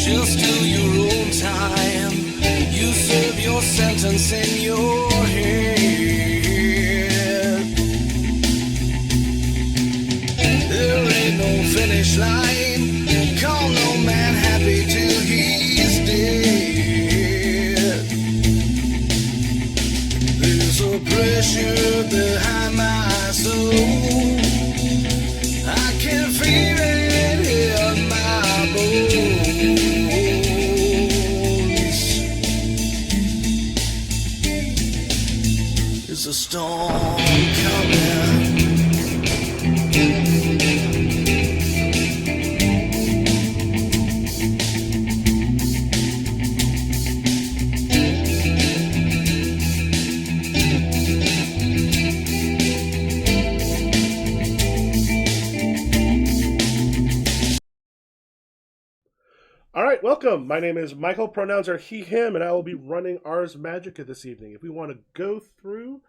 Just do your own time. You serve your sentence in your head. There ain't no finish line. Call no man happy till he's dead. There's a pressure behind my soul. I can feel it in my bones. There's a storm coming. All right, welcome. My name is Michael. Pronouns are he, him, and I will be running Ars Magica this evening. If we want to go through,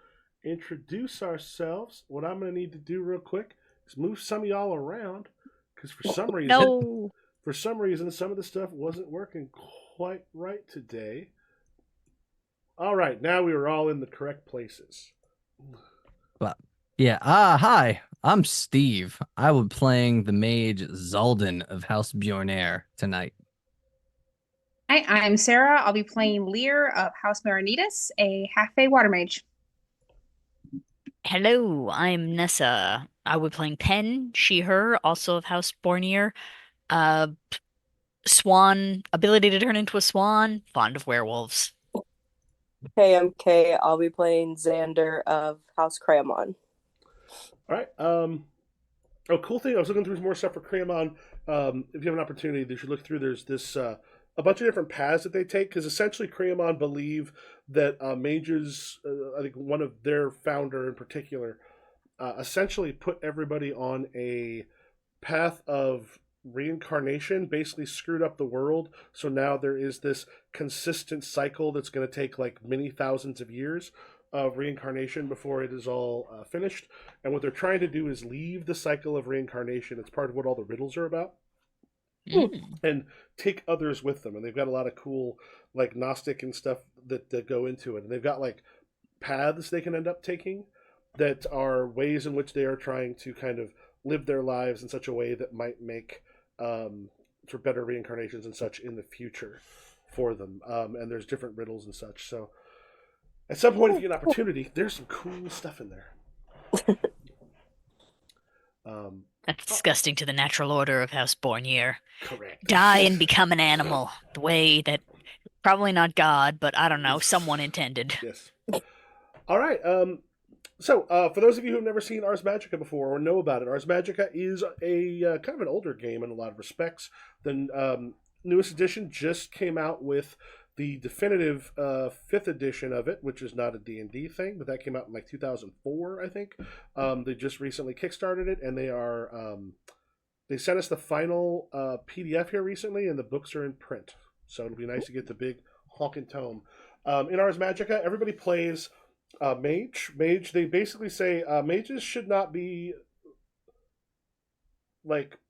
introduce ourselves, what I'm going to need to do real quick is move some of y'all around, because for some reason, some of the stuff wasn't working quite right today. All right, now we are all in the correct places. Well, yeah. Hi. I'm Steve. I will be playing the mage Zaldan of House Bjornair tonight. Hi, I'm Sarah. I'll be playing Lear of House Marinitas, a half-fae water mage. Hello, I'm Nessa. I will be playing Pen, she, her, also of House Bornier. Swan, ability to turn into a swan, fond of werewolves. Hey, I'm Kay. I'll be playing Xander of House Cramon. All right. Cool thing. I was looking through more stuff for Cremon. If you have an opportunity, you should look through. There's this a bunch of different paths that they take, because essentially Cremon believe that mages, I think one of their founder in particular, essentially put everybody on a path of reincarnation, basically screwed up the world. So now there is this consistent cycle that's going to take like many thousands of years of reincarnation before it is all finished. And what they're trying to do is leave the cycle of reincarnation. It's part of what all the riddles are about. And take others with them. And they've got a lot of cool like Gnostic and stuff that go into it. And they've got like paths they can end up taking that are ways in which they are trying to kind of live their lives in such a way that might make for better reincarnations and such in the future for them. And there's different riddles and such. So at some point, if you get an opportunity, there's some cool stuff in there. That's disgusting to the natural order of House Bornier. Correct. Die and become an animal. The way that, probably not God, but I don't know, someone intended. Yes. All right. So, for those of you who have never seen Ars Magica before or know about it, Ars Magica is a kind of an older game in a lot of respects. The newest edition just came out with the definitive 5th edition of it, which is not a D&D thing, but that came out in like 2004, I think. They just recently kickstarted it, and they sent us the final PDF here recently, and the books are in print. So it'll be nice to get the big honking tome. In Ars Magica, everybody plays mage. They basically say mages should not be like...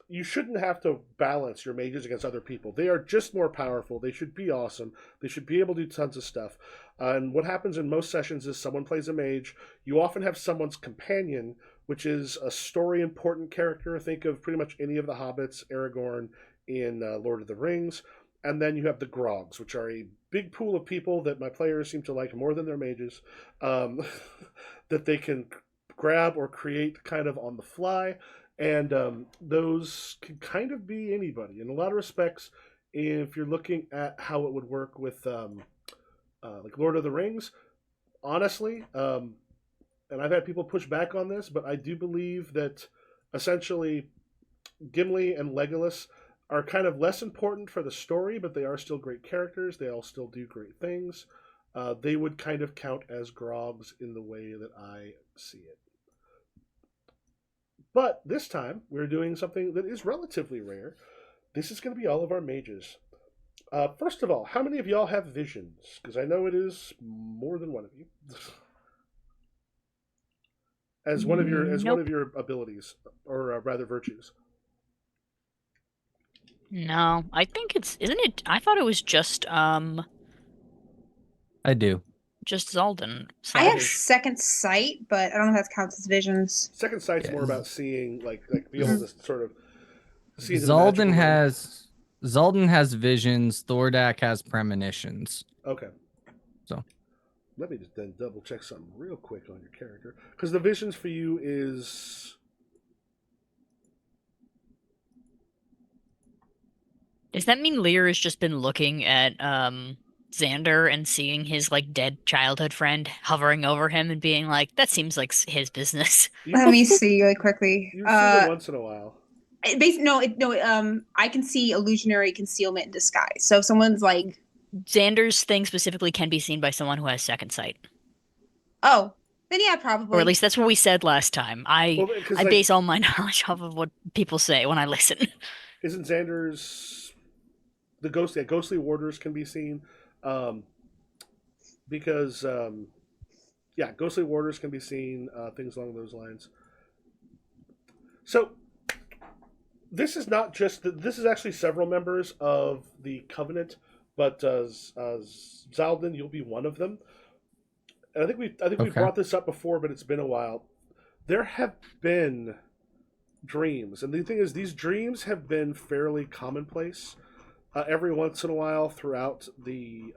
You shouldn't have to balance your mages against other people. They are just more powerful. They should be awesome. They should be able to do tons of stuff. And what happens in most sessions is someone plays a mage. You often have someone's companion, which is a story-important character. Think of pretty much any of the hobbits, Aragorn in Lord of the Rings. And then you have the Grogs, which are a big pool of people that my players seem to like more than their mages, that they can grab or create kind of on the fly. And those can kind of be anybody. In a lot of respects, if you're looking at how it would work with like Lord of the Rings. Honestly, and I've had people push back on this, but I do believe that essentially Gimli and Legolas are kind of less important for the story, but they are still great characters. They all still do great things. They would kind of count as grogs in the way that I see it. But this time, we're doing something that is relatively rare. This is going to be all of our mages. First of all, how many of y'all have visions? Because I know it is more than one of you. As one of your abilities, or rather virtues. No, I think isn't it? I thought it was just I do. just Zalden. I have Okay. second sight, but I don't know if that counts as visions. Second sight's more about seeing, like be able to sort of see into the Zalden magical realm. Zalden has visions. Thordak has premonitions. Okay. So let me just then double check something real quick on your character, because the visions for you is. Does that mean Lear has just been looking at Xander and seeing his like dead childhood friend hovering over him and being like, "That seems like his business." Let me see really quickly. You've seen it once in a while. I can see illusionary concealment in disguise. So if someone's like, Xander's thing specifically can be seen by someone who has second sight. oh, then yeah, probably. Or at least that's what we said last time. I Like, base all my knowledge off of what people say when I listen. Isn't Xander's the ghostly warders can be seen, because ghostly warders can be seen, things along those lines. So this is not just this is actually several members of the Covenant, but Zaldin, you'll be one of them. And I think we brought this up before, but it's been a while. There have been dreams, and the thing is, these dreams have been fairly commonplace. Every once in a while throughout the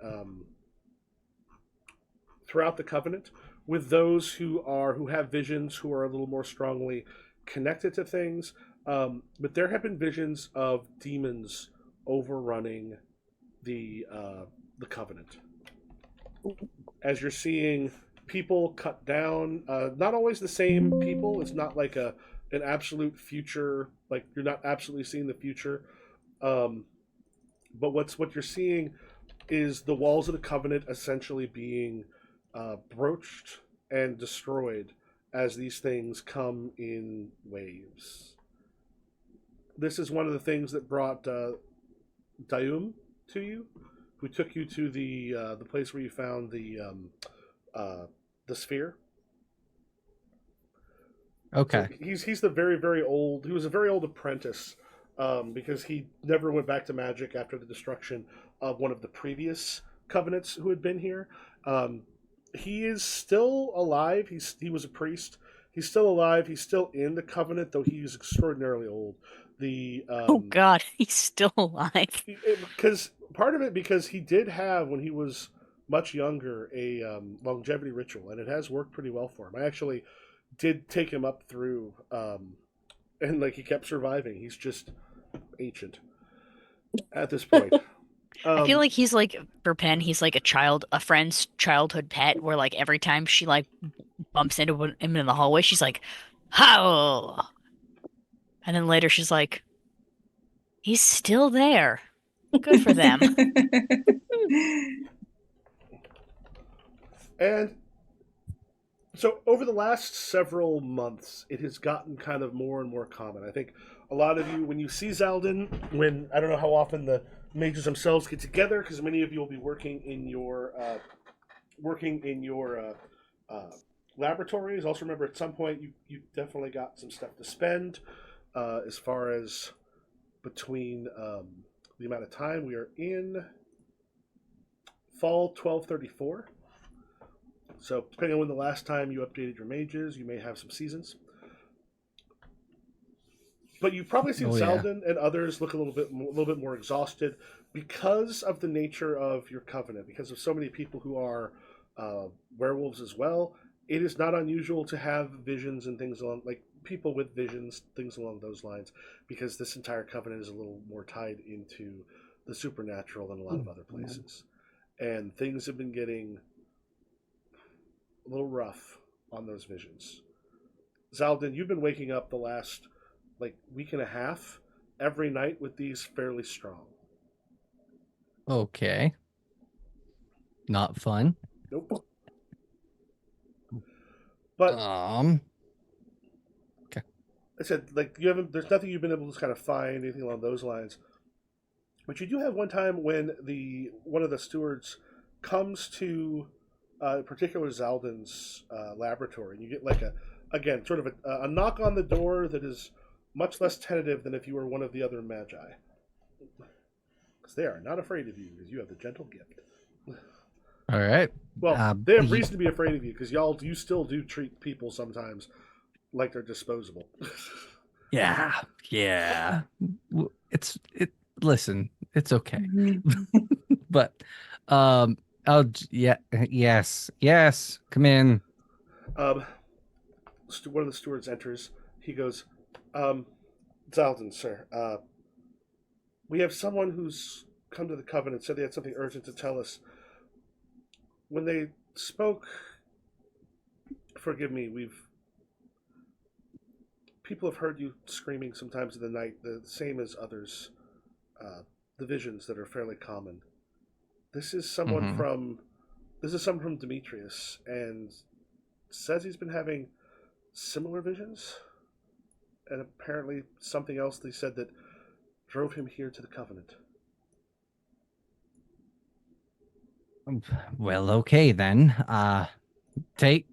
Covenant, with those who have visions, who are a little more strongly connected to things. But there have been visions of demons overrunning the Covenant. As you're seeing people cut down, not always the same people. It's not like an absolute future. Like you're not absolutely seeing the future. But what you're seeing is the walls of the Covenant essentially being broached and destroyed as these things come in waves. This is one of the things that brought Dayum to you, who took you to the place where you found the sphere. okay. So he's the very, very old. He was a very old apprentice. Because he never went back to magic after the destruction of one of the previous covenants who had been here. He is still alive. He was a priest. He's still alive. He's still in the covenant, though he's extraordinarily old. Oh God, he's still alive. Because he did have, when he was much younger, a longevity ritual, and it has worked pretty well for him. I actually did take him up through, and like he kept surviving. He's just ancient at this point. I feel like he's like, for Penn, he's like a friend's childhood pet, where like every time she like bumps into him in the hallway, she's like, "How?" And then later she's like, "He's still there. Good for them." And so over the last several months, it has gotten kind of more and more common. I think a lot of you, when you see Zaldin, I don't know how often the mages themselves get together, because many of you will be working in your laboratories. Also remember, at some point, you definitely got some stuff to spend, as far as between the amount of time. We are in fall 1234. So depending on when the last time you updated your mages, you may have some seasons. But you've probably seen Zaldin and others look a little bit more exhausted because of the nature of your covenant, because of so many people who are werewolves as well. It is not unusual to have visions and things along, like people with visions, things along those lines, because this entire covenant is a little more tied into the supernatural than a lot of other places. and things have been getting a little rough on those visions. Zaldin, you've been waking up the last week and a half every night with these fairly strong. Okay. Not fun. Nope. But okay. I said, there's nothing you've been able to kind of find, anything along those lines. But you do have one time when one of the stewards comes to particular Zaldin's laboratory, and you get sort of a knock on the door that is much less tentative than if you were one of the other magi. Because they are not afraid of you, because you have the gentle gift. All right. Well, they have reason to be afraid of you, because you still do treat people sometimes like they're disposable. Yeah. Listen, it's okay. But yes, come in. One of the stewards enters. He goes, Zaldin, sir, we have someone who's come to the Covenant, said they had something urgent to tell us. When they spoke, forgive me, people have heard you screaming sometimes in the night, the same as others, the visions that are fairly common. This is someone from Demetrius, and says he's been having similar visions, and apparently something else they said that drove him here to the Covenant. Well, okay then. Take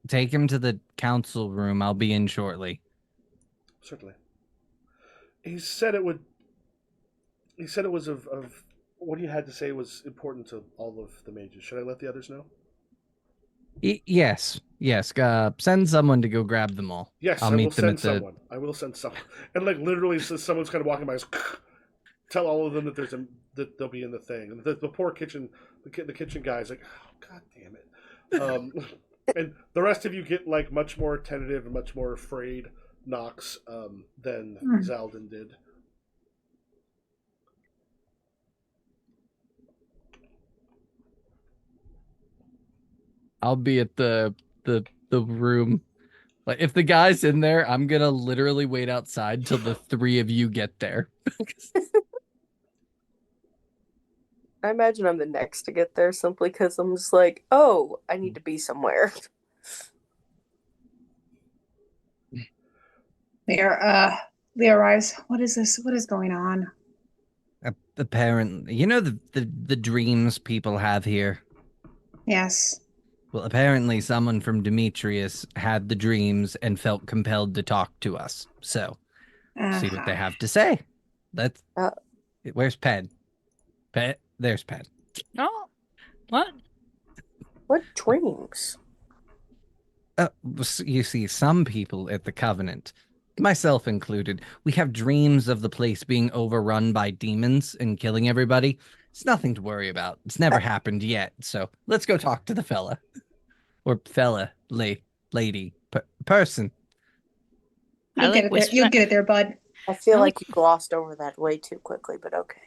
him to the council room. I'll be in shortly. Certainly. He said it was of what he had to say was important to all of the mages. Should I let the others know? Yes. Send someone to go grab them all. Yes, I'll meet them at the... I will send someone. And literally, someone's kind of walking by. Tell all of them that they'll be in the thing. And the poor kitchen guy's like, oh, god damn it. And the rest of you get much more tentative and much more afraid knocks than Zaldin did. I'll be at the room. If the guy's in there, I'm gonna literally wait outside till the three of you get there. I imagine I'm the next to get there simply because I'm just like, oh, I need to be somewhere. Leah arrives. What is this? What is going on? Apparently, the dreams people have here. Yes. Well, apparently someone from Demetrius had the dreams and felt compelled to talk to us. So, see what they have to say. Where's Ped? There's Ped. Oh, what? What dreams? You see, some people at the Covenant, myself included, we have dreams of the place being overrun by demons and killing everybody. It's nothing to worry about. It's never happened yet. So let's go talk to the fella. Or fella, lady, person. You'll get it there, bud. I feel like you glossed over that way too quickly, but okay.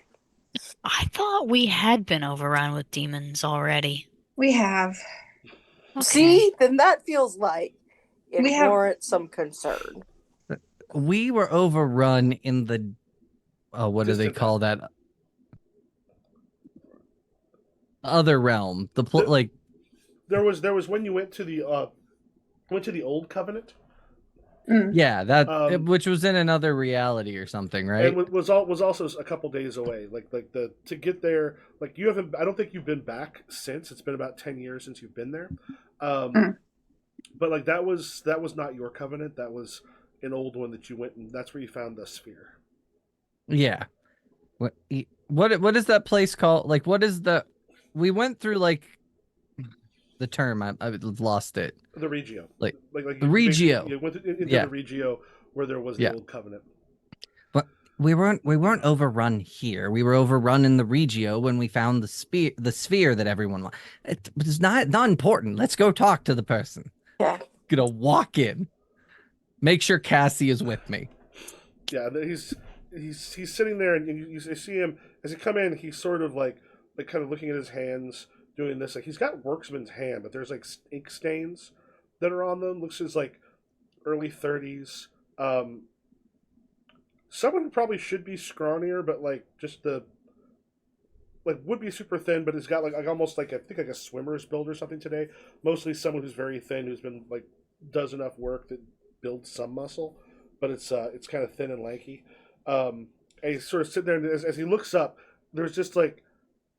I thought we had been overrun with demons already. We have. Okay. See? Then that feels like it warrants some concern. We were overrun in the... what do they call that? Other realm. There was when you went to the old Covenant. Yeah, that which was in another reality or something, right? It was also a couple days away. To get there, you haven't. I don't think you've been back since. It's been about 10 years since you've been there. But that was not your Covenant. That was an old one that you went, and that's where you found the sphere. Yeah. What is that place called? What is the? We went through the term. I've lost it. The Regio. The Regio. You went into the Regio where there was the old Covenant. But we weren't overrun here. We were overrun in the Regio when we found the sphere that everyone wanted. It's not important. Let's go talk to the person. Yeah. Gonna walk in. Make sure Cassie is with me. Yeah, he's sitting there, and you see him as you come in. He's sort of like kind of looking at his hands, doing this. Like he's got workman's hand, but there's like ink stains that are on them. Looks as like early 30s. Someone who probably should be scrawnier, but like just the like would be super thin, but has got like almost like I think like a swimmer's build or something today. Mostly someone who's very thin, who's been like does enough work to build some muscle, but it's kind of thin and lanky. And he's sort of sitting there, and as he looks up, there's just like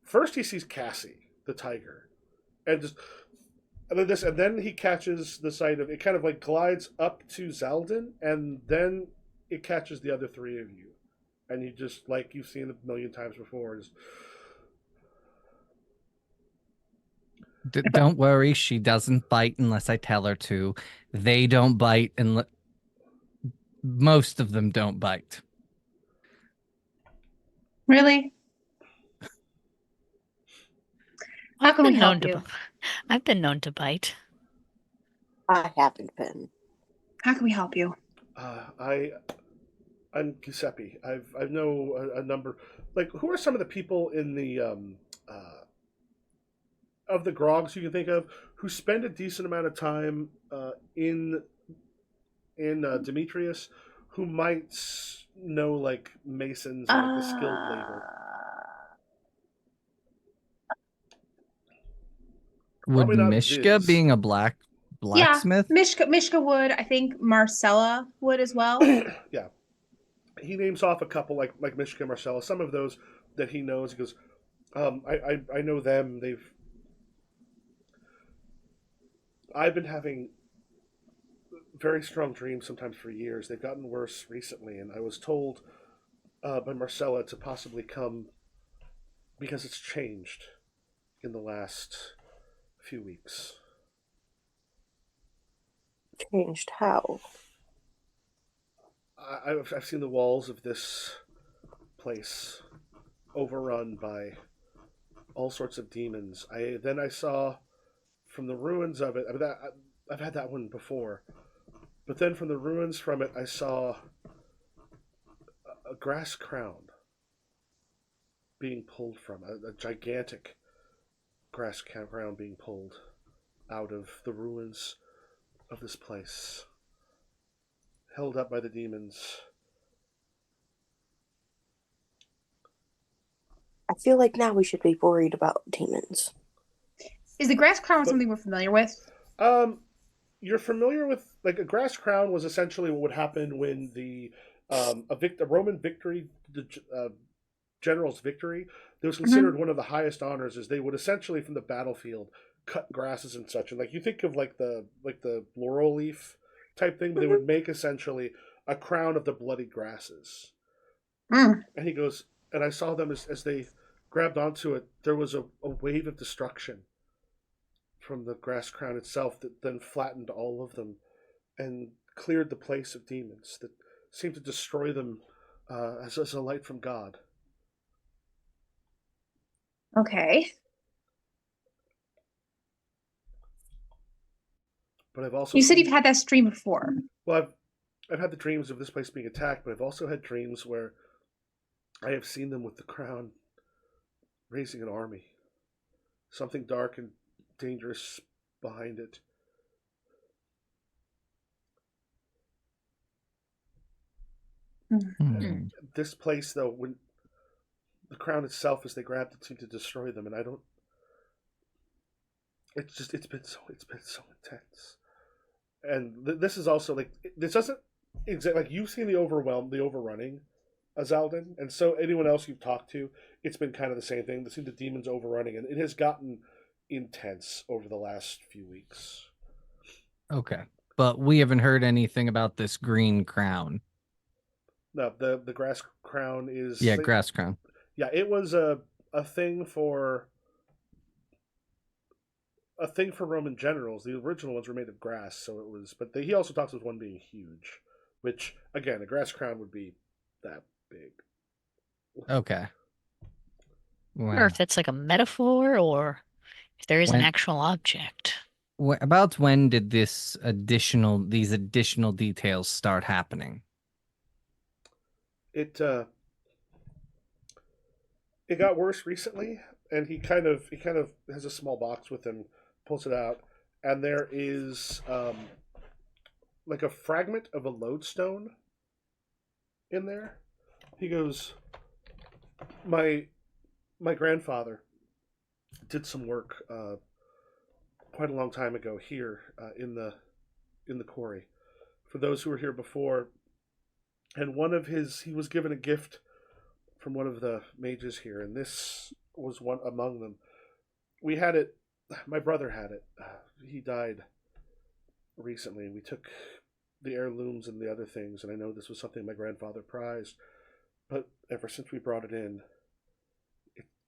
first he sees Cassie the tiger, and just and then he catches the sight of it. Kind of like glides up to Zeldin, and then it catches the other three of you, and you just like you've seen a million times before. Just, Don't worry, she doesn't bite unless I tell her to. They don't bite, and most of them don't bite. Really? How I've can we been known help you? to. I've been known to bite. I haven't been. How can we help you? I'm Giuseppe. I know a number. Like, who are some of the people in the of the grogs you can think of who spend a decent amount of time in Demetrius, who might know like masons and like the skilled labor? Would Probably not Mishka, Viz. being a blacksmith? Yeah, Mishka would. I think Marcella would as well. Yeah, he names off a couple like Mishka, Marcella, some of those that he knows. He goes, I know them. I've been having very strong dreams sometimes for years. They've gotten worse recently, and I was told by Marcella to possibly come because it's changed in the last few weeks. Changed how? I've seen the walls of this place overrun by all sorts of demons. I saw from the ruins of it. I mean, I've had that one before, but then from the ruins from it, I saw a grass crown being pulled from a gigantic grass crown being pulled out of the ruins of this place, held up by the demons. I feel like now we should be worried about demons. Is the grass crown something we're familiar with? You're familiar with like a grass crown was essentially what would happen when the a Roman victory, the general's victory, that was considered one of the highest honors. Is they would essentially from the battlefield cut grasses and such, and like you think of like the laurel leaf type thing, but they would make essentially a crown of the bloody grasses. And he goes, and I saw them as they grabbed onto it. There was a wave of destruction from the grass crown itself that then flattened all of them and cleared the place of demons that seemed to destroy them as a light from God. Okay. But I've also You said you've had that stream before. well, I've had the dreams of this place being attacked, but I've also had dreams where I have seen them with the crown raising an army. Something dark and dangerous behind it. Hmm. This place, though, when the crown itself, as they grabbed it, seemed to destroy them, and I don't. It's been so intense, and this is also like this doesn't exactly like you've seen the overrunning, Azaldin, and so anyone else you've talked to, it's been kind of the same thing. They've seen the demons overrunning, and it has gotten intense over the last few weeks. Okay. But we haven't heard anything about this green crown. No, the grass crown is Grass crown. Yeah, it was a thing for Roman generals. The original ones were made of grass, so it was. But he also talks about one being huge, which again, a grass crown would be that big. Okay. I wonder if that's like a metaphor or if there is an actual object. About when did these additional details start happening? It got worse recently, and he kind of has a small box with him, pulls it out, and there is like a fragment of a lodestone in there. He goes, my grandfather did some work quite a long time ago here in the quarry. For those who were here before, and he was given a gift from one of the mages here, and this was one among them. We had it. My brother had it. He died recently, and we took the heirlooms and the other things, and I know this was something my grandfather prized, but ever since we brought it in,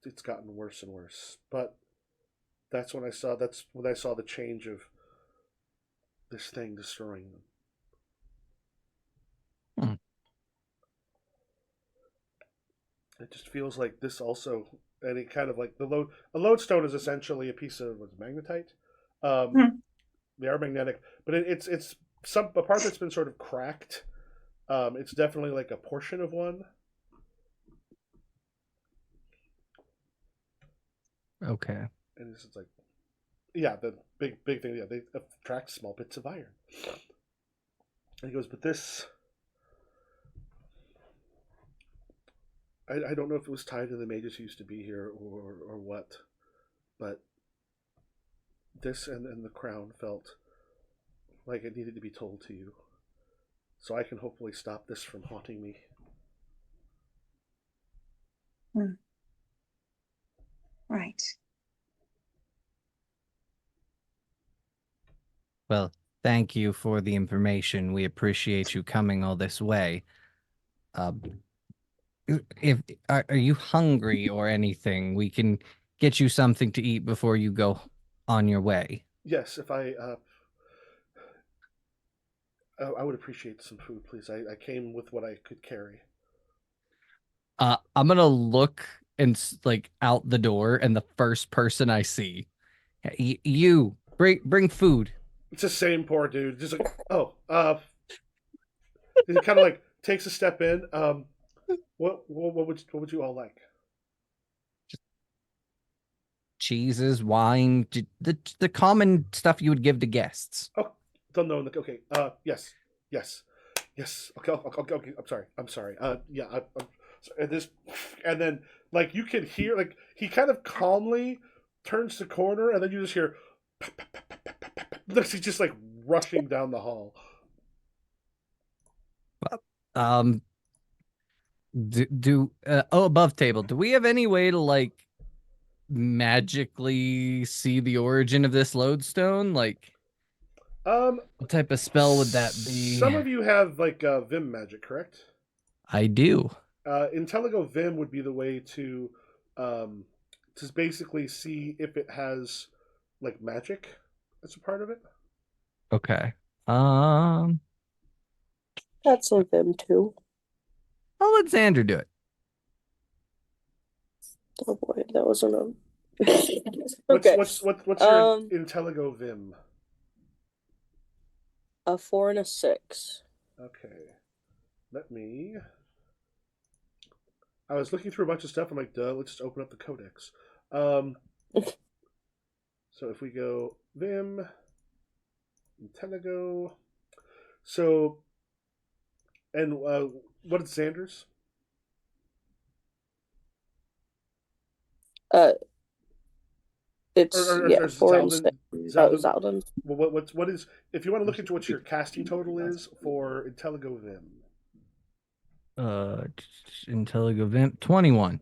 it's gotten worse and worse. But that's when I saw the change of this thing destroying them. It just feels like this also, and it kind of like a lodestone is essentially a piece of magnetite. They are magnetic, but it's a part that's been sort of cracked. It's definitely like a portion of one. Okay. And this is like, yeah, the big thing. Yeah, they attract small bits of iron. And he goes, but this, I don't know if it was tied to the mages who used to be here or what, but this and the crown felt like it needed to be told to you, so I can hopefully stop this from haunting me. Right. Well, thank you for the information. We appreciate you coming all this way. If are you hungry or anything, we can get you something to eat before you go on your way. Yes, if I would appreciate some food, please. I came with what I could carry. I'm gonna look and like out the door, and the first person I see, you bring food. It's the same poor dude, just like, he kind of like takes a step in. What would you all like? Cheeses, wine, the common stuff you would give to guests. Oh, don't know. Okay. Yes. Okay. I'm sorry. Yeah. And this, and then like you can hear like he kind of calmly turns the corner, and then you just hear. He's just like rushing down the hall. Above table, do we have any way to like magically see the origin of this lodestone? Like, what type of spell would that be? Some of you have like Vim magic, correct? I do. Intelligo Vim would be the way to basically see if it has like magic as a part of it. Okay. That's a Vim too. I'll let Xander do it. Oh boy, that wasn't a. Okay. Okay. What's your Intelligo Vim? A 4 and a 6. Okay. I was looking through a bunch of stuff. I'm like, duh, let's just open up the codex. So if we go Vim, Intelligo. So, and what is Xander's? It's or 4 and 6. Zaldin. Well, what is, if you want to look into what your casting total is for Intelligo Vim? Intelligo Vim 21.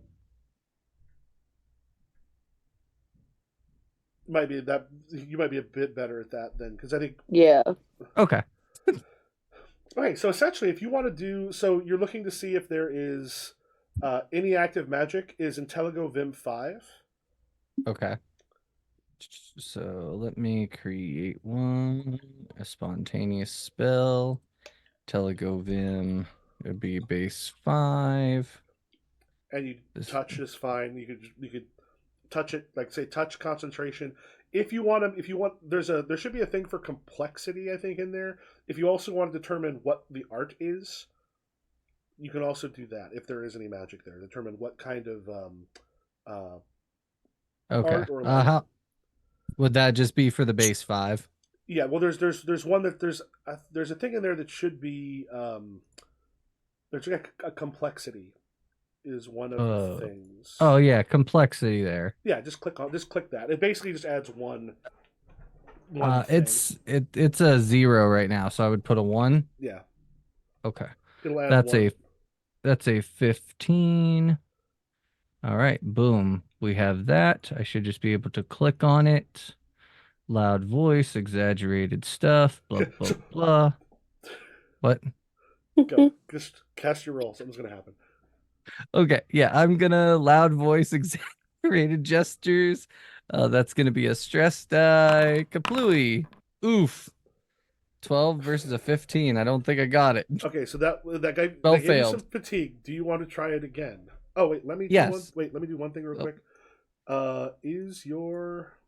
Might be that you might be a bit better at that then, because I think. Yeah. Okay. Okay, so essentially, if you want to do so, you're looking to see if there is any active magic. Is Intelligo Vim 5? Okay. So let me create a spontaneous spell. Intelligo Vim would be base 5. And touch is fine. You could touch it, like say touch concentration. If you want, there should be a thing for complexity, I think, in there. If you also want to determine what the art is, you can also do that. If there is any magic there, determine what kind of Okay. art or light. How would that just be for the base 5? Yeah, well, there's one that there's a thing in there that should be there's like a complexity is one of the things. Oh yeah, complexity there. Yeah, just click that. It basically just adds one thing. It's a 0 right now, so I would put a 1. Yeah, Okay. it'll add That's one. that's a 15. All right, boom. We have that. I should just be able to click on it. Loud voice, exaggerated stuff, blah blah blah. What? Go. Just cast your roll. Something's gonna happen. Okay, yeah, I'm gonna loud voice, exaggerated gestures. That's gonna be a stress die. Kaplooey. Oof. 12 versus a 15. I don't think I got it. Okay, so that guy Well that gave you failed. some fatigue. Do you want to try it again? Oh wait, let me Yes. let me do one thing real Oh. quick.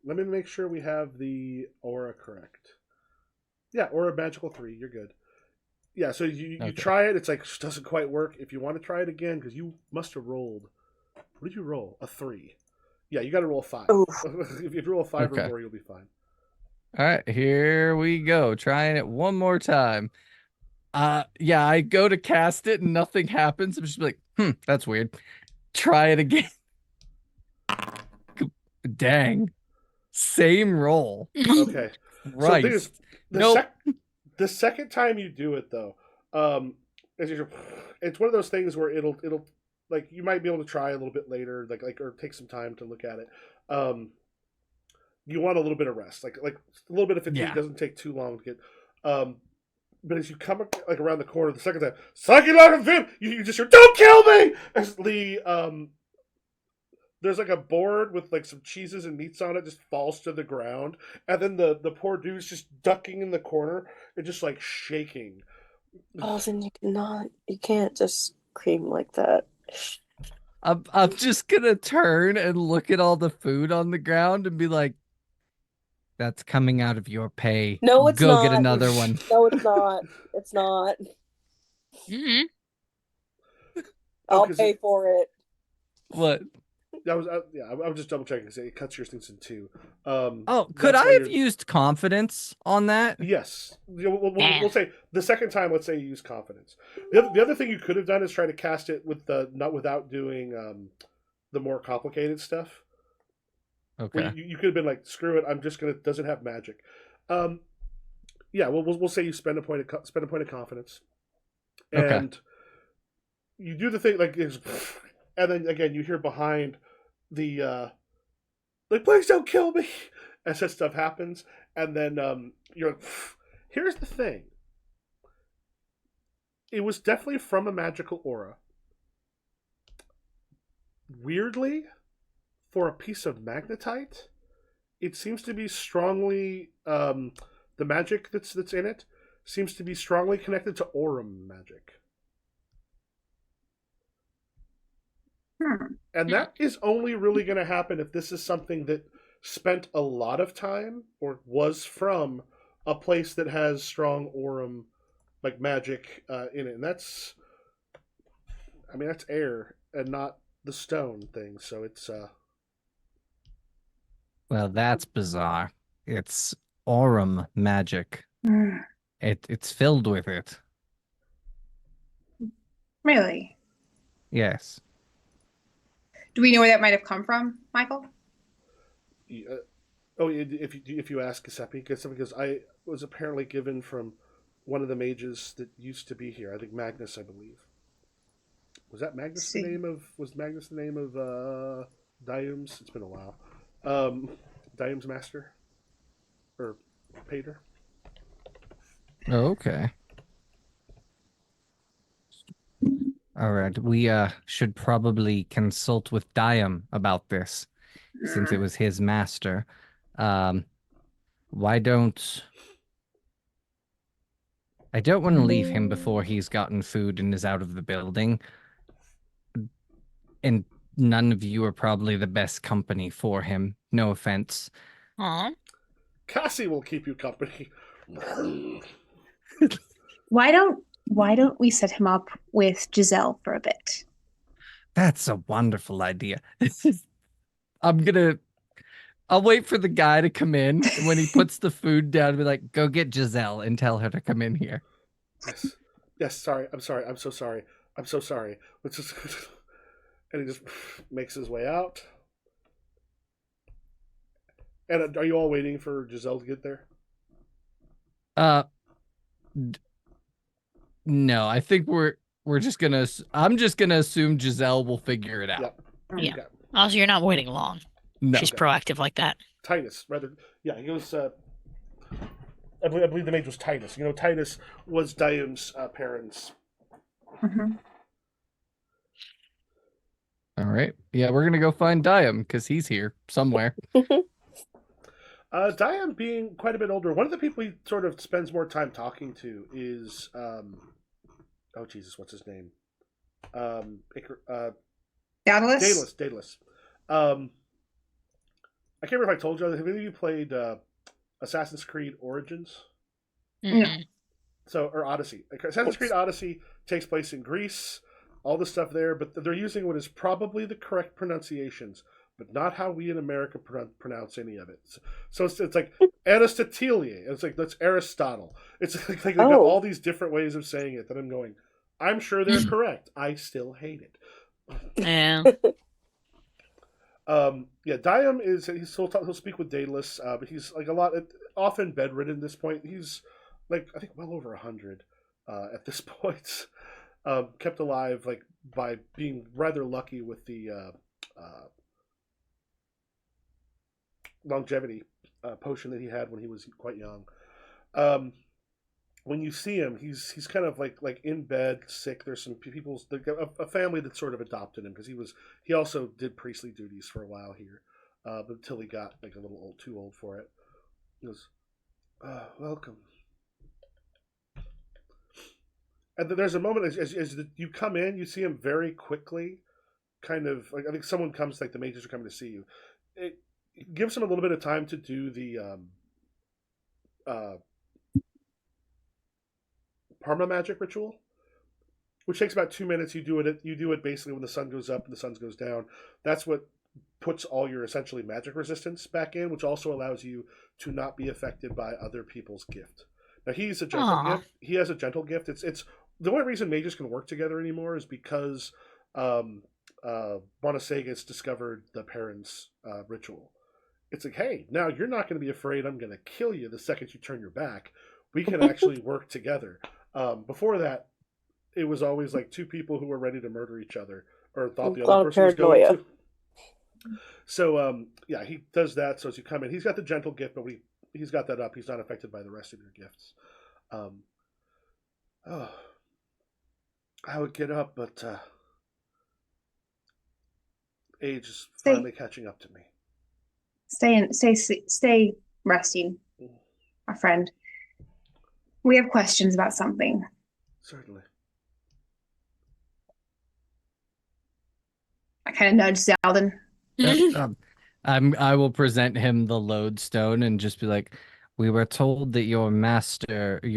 Let me make sure we have the aura correct. Yeah, aura magical 3. You're good. Yeah, so you Okay. try it. It's like doesn't quite work. If you want to try it again, because you must have rolled. What did you roll? A 3. Yeah, you got to roll 5. Oof. If you roll 5 Okay. or more, you'll be fine. All right, here we go. Trying it one more time. Yeah, I go to cast it and nothing happens. I'm just like, that's weird. Try it again. Dang. Same roll. Okay. So the thing is, Right. the, Nope. the second time you do it though, it's one of those things where it'll like you might be able to try a little bit later, like or take some time to look at it. You want a little bit of rest, like a little bit of fatigue Yeah. doesn't take too long to get. But as you come like around the corner the second time, suck it out of him, you just hear, "Don't kill me!" As the there's like a board with like some cheeses and meats on it just falls to the ground, and then the poor dude's just ducking in the corner and just like shaking. Oh, then you can't just scream like that. I'm just gonna turn and look at all the food on the ground and be like, that's coming out of your pay. No, it's Go not. get another one. No, it's not. It's not. Hmm. I'll 'cause pay for it. What? I was just double checking. It cuts your things in 2. Oh, could that's I why have you're- used confidence on that? Yes. We'll say the second time. Let's say you use confidence. The other thing you could have done is try to cast it with not without doing the more complicated stuff. Okay. Where you could have been like, screw it. I'm just gonna doesn't have magic. Yeah. We'll say you spend a point of confidence, Okay. and you do the thing like, and then again you hear behind the like, please don't kill me, as that stuff happens, and then you're like, here's the thing. It was definitely from a magical aura. Weirdly, for a piece of magnetite, it seems to be strongly the magic that's in it seems to be strongly connected to aurum magic. And that is only really going to happen if this is something that spent a lot of time or was from a place that has strong aurum, like magic in it. And that's air and not the stone thing. So it's Well, that's bizarre. It's aurum magic. It's filled with it. Really? Yes. Do we know where that might have come from, Michael? if you ask Giuseppe, because I was apparently given from one of the mages that used to be here. I think Magnus, I believe. Was that Magnus the name of? Was Magnus the name of Dium's? It's been a while. Dium's master or pater. Oh, okay. All right. We should probably consult with Diam about this, since it was his master. Why don't I don't want to leave him before he's gotten food and is out of the building. And none of you are probably the best company for him. No offense. Aw. Cassie will keep you company. Why don't we set him up with Giselle for a bit? That's a wonderful idea. I'm gonna I'll wait for the guy to come in. And when he puts the food down, be like, go get Giselle and tell her to come in here. Yes. Yes, sorry. I'm sorry. I'm so sorry. I'm so sorry. Let's just... And he just makes his way out. And are you all waiting for Giselle to get there? No, I think we're just gonna. I'm just gonna assume Giselle will figure it out. Yep. Yeah. Okay. Also, you're not waiting long. No. She's Okay. proactive like that. Titus, rather. Yeah, he goes. I believe the mage was Titus. You know, Titus was Diane's parents. Mm-hmm. All right. Yeah, we're gonna go find Diam because he's here somewhere. Diane, being quite a bit older, one of the people he sort of spends more time talking to is, oh Jesus, what's his name? Daedalus? Daedalus. I can't remember if I told you. Have any of you played Assassin's Creed Origins? Mm-mm. Or Odyssey. Assassin's Creed Odyssey takes place in Greece, all the stuff there, but they're using what is probably the correct pronunciations, but not how we in America pronounce any of it. So it's like Aristotelia. It's like that's Aristotle. It's like they've got all these different ways of saying it that I'm going, I'm sure they're correct. I still hate it. Yeah. Diam he'll speak with Daedalus, but he's like often bedridden at this point. He's like I think well over 100 at this point. Kept alive like by being rather lucky with the longevity potion that he had when he was quite young. When you see him, he's kind of like in bed, sick. There's some people, a family that sort of adopted him because he also did priestly duties for a while here, but until he got like a little too old for it. He goes, "Welcome." And there's a moment as you come in, you see him very quickly, kind of like I think someone comes, like the mages are coming to see you. It gives him a little bit of time to do the Parma magic ritual, which takes about 2 minutes. You do it basically when the sun goes up and the sun goes down. That's what puts all your essentially magic resistance back in, which also allows you to not be affected by other people's gift. Now he's a gentle gift. He has a gentle gift. It's the only reason mages can work together anymore is because Bonasegas discovered the parents' ritual. It's like, hey, now you're not going to be afraid I'm going to kill you the second you turn your back. We can actually work together. Before that, it was always like two people who were ready to murder each other or thought the other person was going to. So, he does that. So as you come in, he's got the gentle gift, but he's got that up. He's not affected by the rest of your gifts. I would get up, but age is finally catching up to me. Stay resting, my friend. We have questions about something. Certainly. I kind of nudge Zaldin. I will present him the lodestone and just be like, we were told that your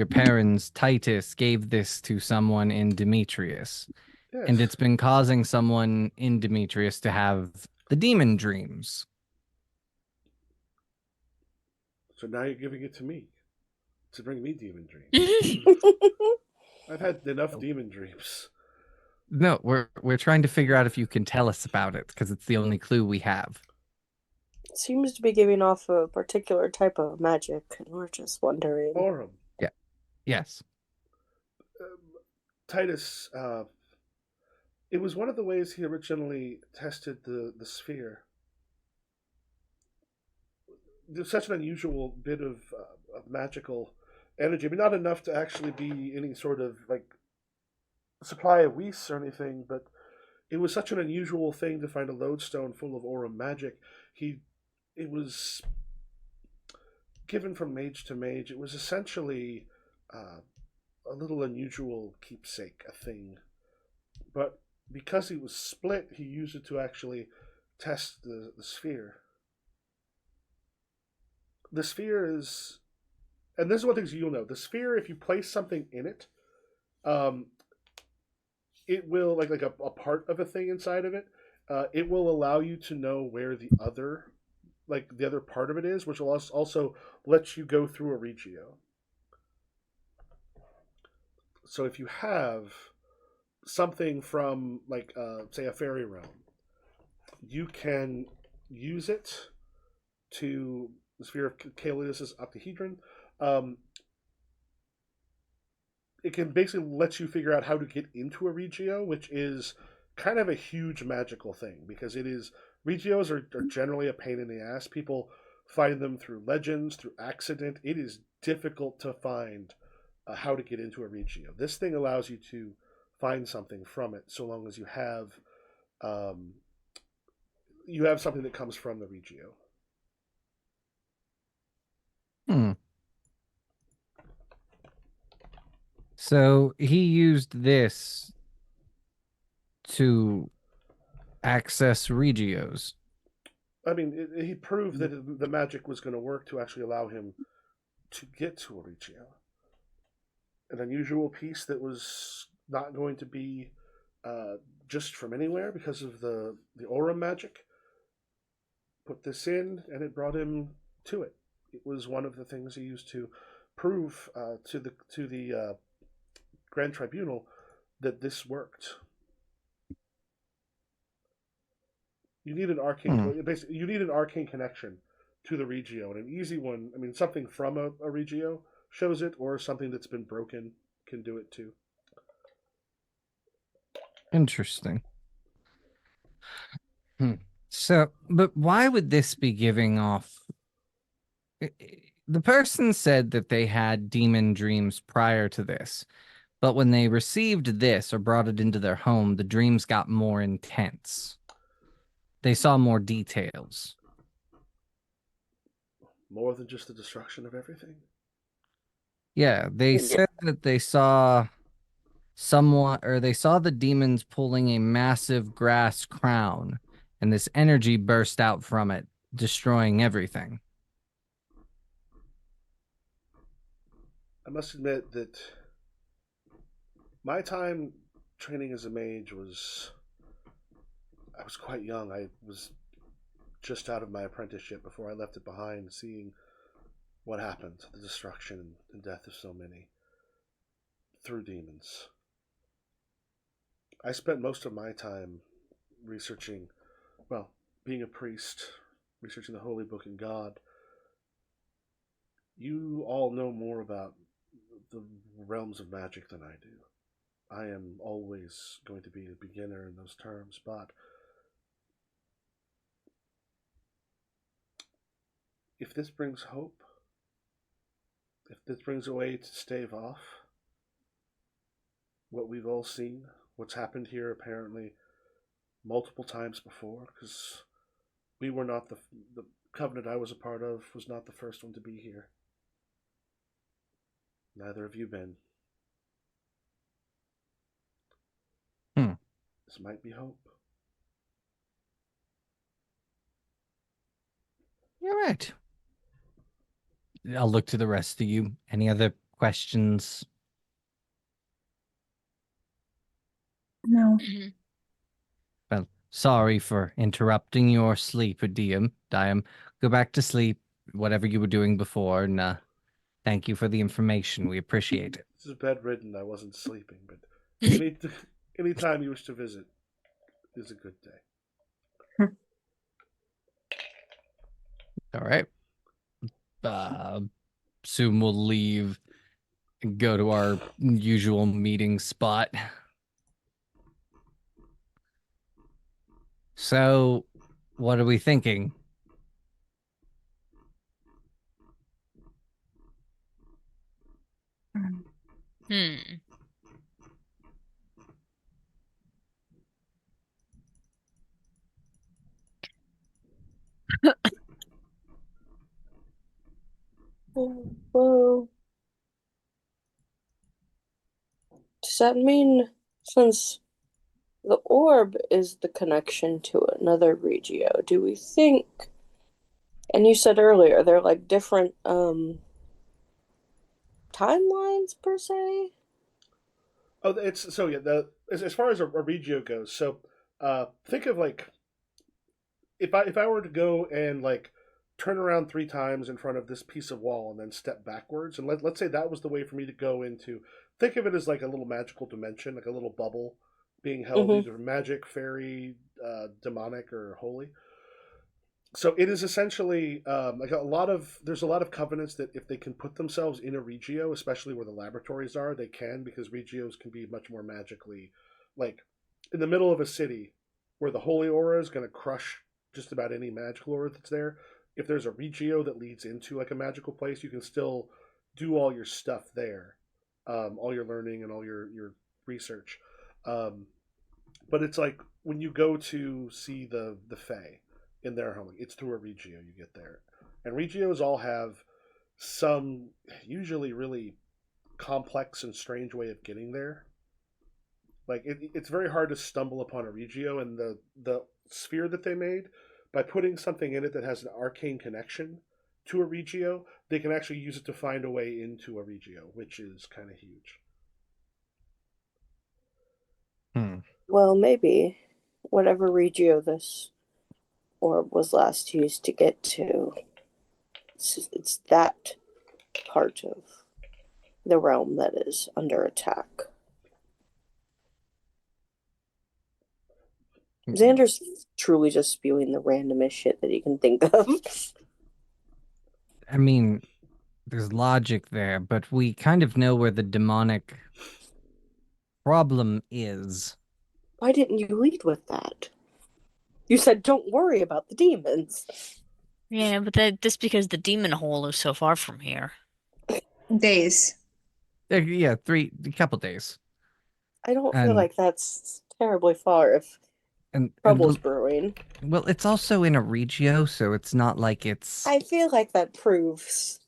parents, Titus, gave this to someone in Demetrius. Yes. And it's been causing someone in Demetrius to have the demon dreams. So now you're giving it to me to bring me demon dreams. I've had enough demon dreams. No, we're trying to figure out if you can tell us about it because it's the only clue we have. It seems to be giving off a particular type of magic, and we're just wondering. Aurum. Yeah. Yes. Titus, it was one of the ways he originally tested the sphere. There's such an unusual bit of magical energy. I mean, not enough to actually be any sort of like supply of Weiss or anything, but it was such an unusual thing to find a lodestone full of Aurum magic. It was given from mage to mage. It was essentially a little unusual keepsake, a thing. But because he was split, he used it to actually test the sphere. The sphere is, and this is one of the things you'll know, the sphere, if you place something in it, it will, like a part of a thing inside of it, it will allow you to know where the other like the other part of it is, which will also let you go through a regio. So if you have something from like say a fairy realm, you can use it to the sphere of Kaelius's octahedron. Um, it can basically let you figure out how to get into a regio, which is kind of a huge magical thing because it is regios are generally a pain in the ass. People find them through legends, through accident. It is difficult to find how to get into a regio. This thing allows you to find something from it, so long as um, you have something that comes from the regio. Hmm. So he used this to access regios. I mean, he proved that the magic was going to work to actually allow him to get to a regio. An unusual piece that was not going to be just from anywhere because of the aura magic. Put this in, and it brought him to it. It was one of the things he used to prove to the Grand Tribunal that this worked. You need an arcane. Basically, you need an arcane connection to the regio, and an easy one. I mean, something from a regio shows it, or something that's been broken can do it too. Interesting. So, but why would this be giving off? The person said that they had demon dreams prior to this, but when they received this or brought it into their home, the dreams got more intense. They saw more details. More than just the destruction of everything. Yeah, they said that they saw someone, or they saw the demons pulling a massive grass crown, and this energy burst out from it, destroying everything. I must admit that my time training as a mage was. I was quite young. I was just out of my apprenticeship before I left it behind, seeing what happened, the destruction and death of so many through demons. I spent most of my time researching, well, being a priest, researching the Holy Book and God. You all know more about the realms of magic than I do. I am always going to be a beginner in those terms, but if this brings hope, if this brings a way to stave off what we've all seen, what's happened here apparently multiple times before, because we were not the covenant I was a part of was not the first one to be here. Neither have you been. This might be hope. You're right. I'll look to the rest of you. Any other questions? No. Well, sorry for interrupting your sleep, Diem. Go back to sleep, whatever you were doing before, and thank you for the information. We appreciate it. This is bedridden. I wasn't sleeping, but any time you wish to visit is a good day. All right. Soon we'll leave and go to our usual meeting spot. So, what are we thinking? Well, does that mean since the orb is the connection to another regio, do we think, and you said earlier they're like different timelines per se? Oh, it's so yeah. As far as a regio goes, so think of like if I were to go and like turn around 3 times in front of this piece of wall and then step backwards. And let's say that was the way for me to go into. Think of it as like a little magical dimension, like a little bubble being held either magic, fairy, demonic, or holy. So it is essentially like there's a lot of covenants that if they can put themselves in a regio, especially where the laboratories are, they can, because regios can be much more magically, like in the middle of a city where the holy aura is going to crush just about any magical aura that's there. If there's a regio that leads into like a magical place, you can still do all your stuff there, all your learning and all your research. But it's like when you go to see the Fae in their home, it's through a regio you get there, and regios all have some usually really complex and strange way of getting there. Like it's very hard to stumble upon a regio, and the sphere that they made, by putting something in it that has an arcane connection to a regio, they can actually use it to find a way into a regio, which is kind of huge. Well, maybe whatever regio this orb was last used to get to, it's that part of the realm that is under attack. Xander's truly just spewing the randomest shit that he can think of. I mean, there's logic there, but we kind of know where the demonic problem is. Why didn't you lead with that? You said don't worry about the demons. Yeah, but that's because the demon hole is so far from here. Days. Yeah, a couple days. I don't feel like that's terribly far if trouble's brewing. Well, it's also in a regio, so it's not like it's... I feel like that proves.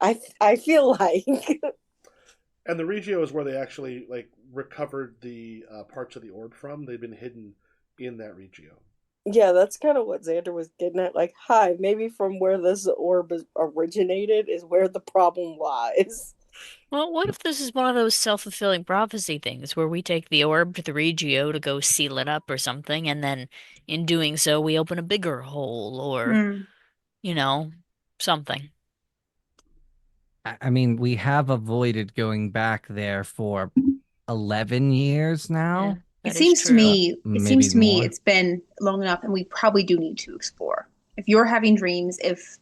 I feel like... And the regio is where they actually like recovered the parts of the orb from. They've been hidden in that regio. Yeah, that's kind of what Xander was getting at. Like, hi, maybe from where this orb is originated is where the problem lies. Well, what if this is one of those self-fulfilling prophecy things where we take the orb to the regio to go seal it up or something, and then in doing so we open a bigger hole or, you know, something. I mean, we have avoided going back there for 11 years now. Yeah, It seems to me more. it's been long enough, and we probably do need to explore. If you're having dreams, if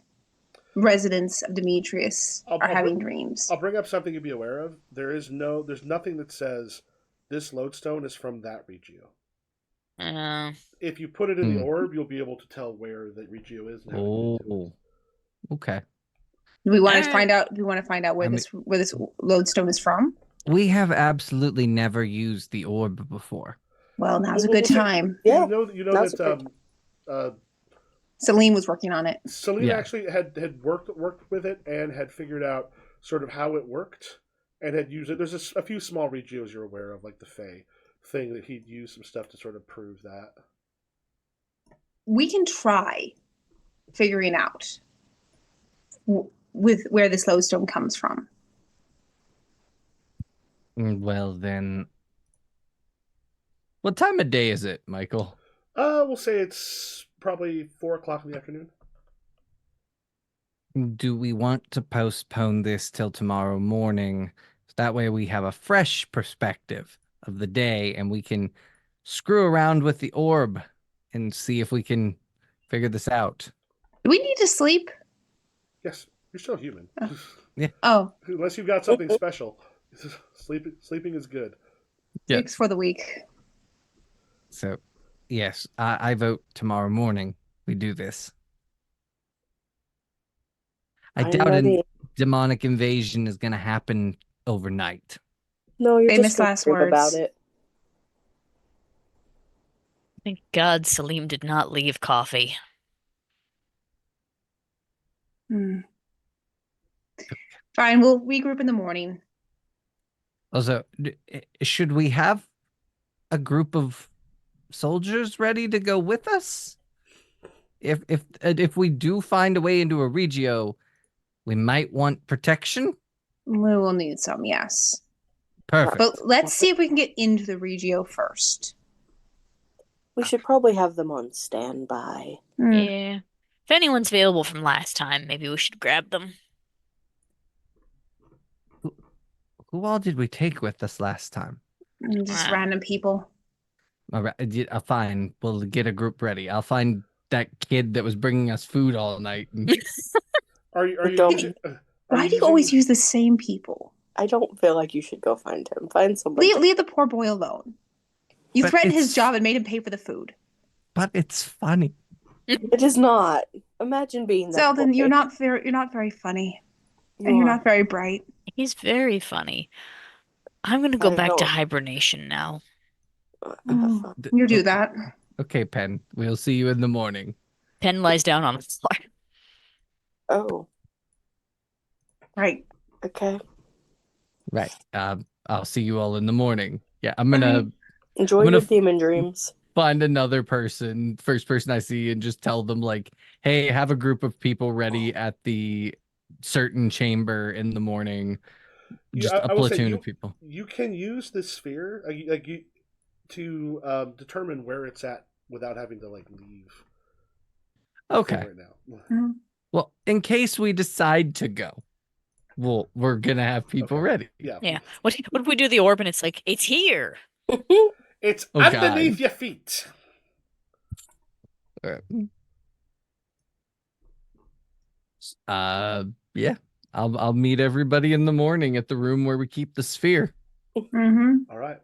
residents of Demetrius are having dreams, I'll bring up something to be aware of. There's nothing that says this lodestone is from that regio. If you put it in the orb, you'll be able to tell where the regio is. And how to get to it. Okay. do we want to find out? Do we want to find out where this lodestone is from? We have absolutely never used the orb before. Well, now's a good time. Yeah, you know that Celine was working on it. Celine actually had worked with it and had figured out sort of how it worked and had used it. There's a few small regios you're aware of, like the Fae thing, that he'd used some stuff to sort of prove that. We can try figuring out with where this lodestone comes from. Well, then, what time of day is it, Michael? We'll say it's probably 4:00 in the afternoon. Do we want to postpone this till tomorrow morning? So that way we have a fresh perspective of the day and we can screw around with the orb and see if we can figure this out. Do we need to sleep? Yes, you're still human. Yeah. Oh. Unless you've got something special. Sleeping is good. Yeah. Sleep's for the week. So, yes, I vote tomorrow morning we do this. I doubt a demonic invasion is going to happen overnight. No, you're Famous just last words about words. it. Thank God Salim did not leave coffee. Fine, we'll regroup in the morning. Also, should we have a group of soldiers ready to go with us? If we do find a way into a regio, we might want protection. We will need some, yes. Perfect. But let's see if we can get into the regio first. We should probably have them on standby. Yeah. If anyone's available from last time, maybe we should grab them. Who all did we take with us last time? Just Ah. random people. All right, fine. We'll get a group ready. I'll find that kid that was bringing us food all night. Are you Don't- using? Why do you always use the same people? I don't feel like you should go find him. Find someone. Leave the poor boy alone. You But threatened his it's- job and made him pay for the food. But it's funny. It is not. Imagine being that Zelden, boy. you're not very funny. You And you're are. not very bright. He's very funny. I'm gonna go I back to don't- hibernation now. You do that. Okay, Pen. We'll see you in the morning. Pen lies down on the floor. Oh, Right. okay. Right. I'll see you all in the morning. Yeah, I'm gonna Enjoy I'm gonna your demon dreams. find another person, first person I see, and just tell them like, hey, have a group of people ready at the certain chamber in the morning. Just a I will say platoon of people. You can use this sphere to determine where it's at without having to like leave. Okay. Right now. Well, in case we decide to go, we're gonna have people Okay. ready. Yeah. Yeah. What if we do the orb and it's like, it's here? It's Oh, underneath God. your feet. Yeah. I'll meet everybody in the morning at the room where we keep the sphere. Mm-hmm. All right.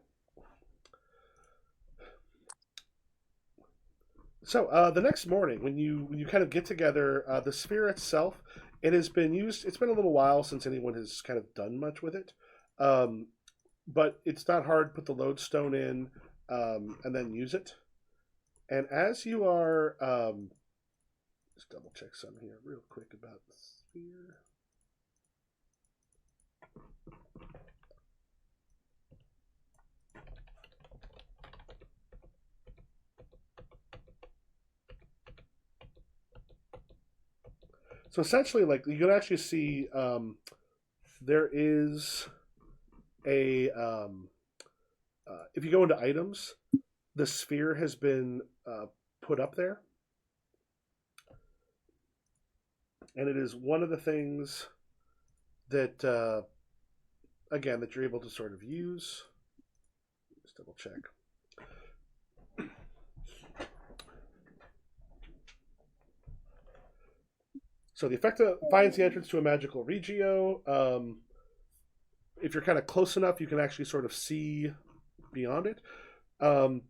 So the next morning, when you kind of get together, the sphere itself, it has been used. It's been a little while since anyone has kind of done much with it, but it's not hard. Put the lodestone in, and then use it. And as you are, just double check something here real quick about the sphere. So essentially, like you can actually see, there is a if you go into items, the sphere has been put up there, and it is one of the things that again that you're able to sort of use. Just double check. So the effect finds the entrance to a magical regio. If you're kind of close enough, you can actually sort of see beyond it. And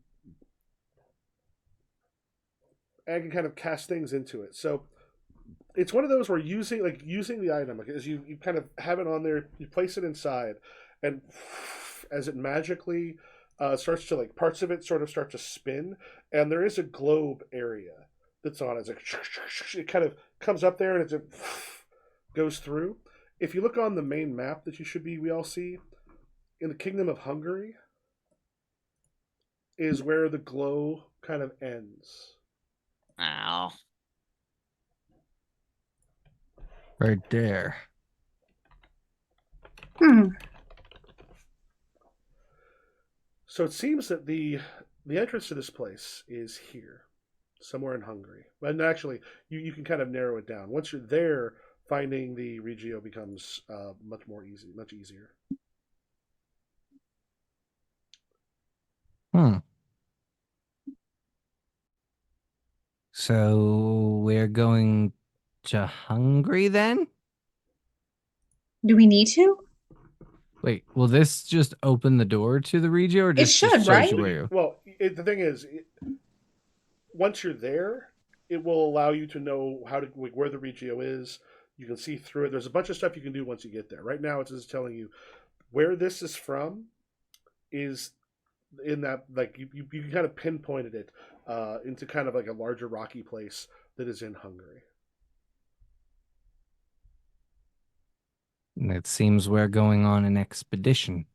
can kind of cast things into it. So it's one of those where using the item, like as you kind of have it on there, you place it inside, and as it magically starts to like parts of it sort of start to spin, and there is a globe area that's on it. It's like it kind of comes up there and it goes through. If you look on the main map that we all see, in the Kingdom of Hungary is where the glow kind of ends. Ow. Right there. So it seems that the entrance to this place is here, somewhere in Hungary. And actually, you can kind of narrow it down. Once you're there, finding the Regio becomes much easier. So we're going to Hungary then? Do we need to? Wait, will this just open the door to the Regio, or just should, shows right? you where you? Well, the thing is, once you're there, it will allow you to know where the Regio is. You can see through it. There's a bunch of stuff you can do once you get there. Right now, it's just telling you where this is from. Is in that like you kind of pinpointed it into kind of like a larger rocky place that is in Hungary. It seems we're going on an expedition.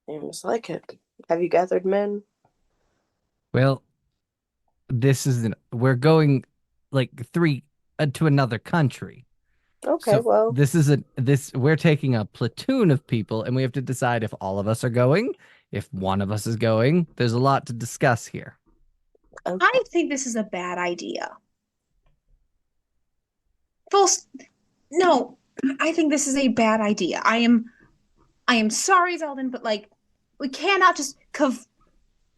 Seems like it. Have you gathered men? Well, we're going like to another country. Okay, So well, we're taking a platoon of people, and we have to decide if all of us are going, if one of us is going. There's a lot to discuss here. Okay. I think this is a bad idea. No, I think this is a bad idea. I am sorry, Zeldin, but like, we cannot just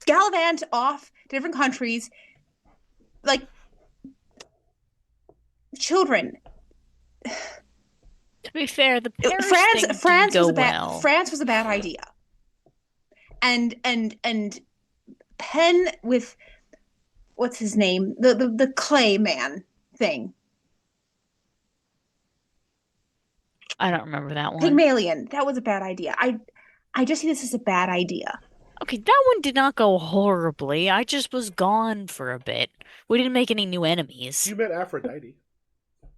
gallivant off to different countries like children. To be fair, the Paris thing didn't go well. France was a bad idea. And Penn with what's his name? The clay man thing. I don't remember that one. Pygmalion. That was a bad idea. I just see this as a bad idea. Okay, that one did not go horribly. I just was gone for a bit. We didn't make any new enemies. You met Aphrodite.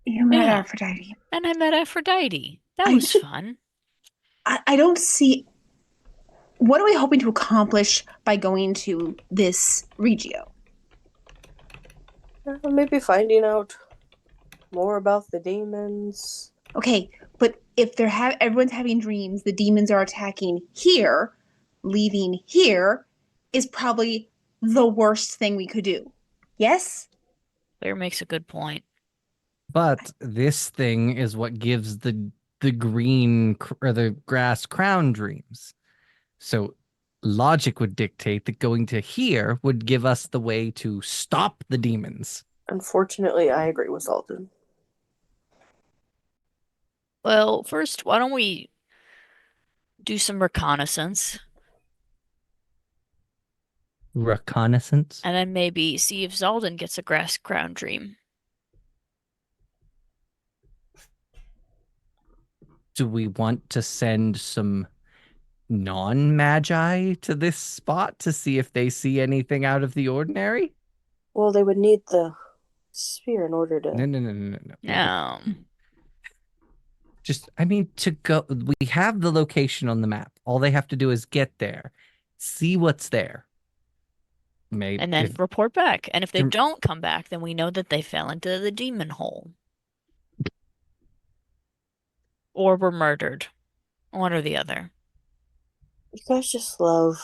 You met Yeah. Aphrodite. And I met Aphrodite. That was fun. I don't see. What are we hoping to accomplish by going to this regio? Maybe finding out more about the demons. Okay, but if everyone's having dreams, the demons are attacking here, leaving here is probably the worst thing we could do. Yes? Claire makes a good point. But this thing is what gives the green or the grass crown dreams. So logic would dictate that going to here would give us the way to stop the demons. Unfortunately, I agree with Alden. Well, first, why don't we do some reconnaissance Reconnaissance? and then maybe see if Zalden gets a grass crown dream. Do we want to send some non-magi to this spot to see if they see anything out of the ordinary? Well, they would need the sphere in order to... No. No. Just, I mean, to go, we have the location on the map. All they have to do is get there, see what's there. Maybe, And then report back. And if they Dem- don't come back, then we know that they fell into the demon hole. Or were murdered. One or the other. You guys just love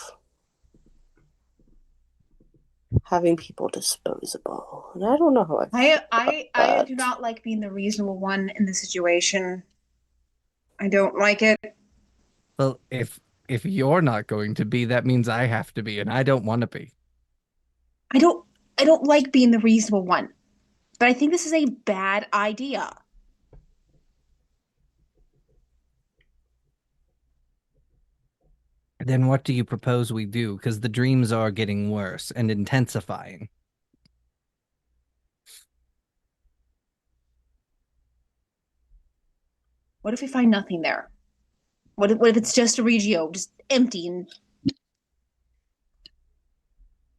having people disposable. And I don't know how I do not like being the reasonable one in the situation. I don't like it. well, if you're not going to be, that means I have to be, and I don't want to be. I don't like being the reasonable one. But I think this is a bad idea. Then what do you propose we do? Because the dreams are getting worse and intensifying. What if we find nothing there? What if it's just a regio, just empty and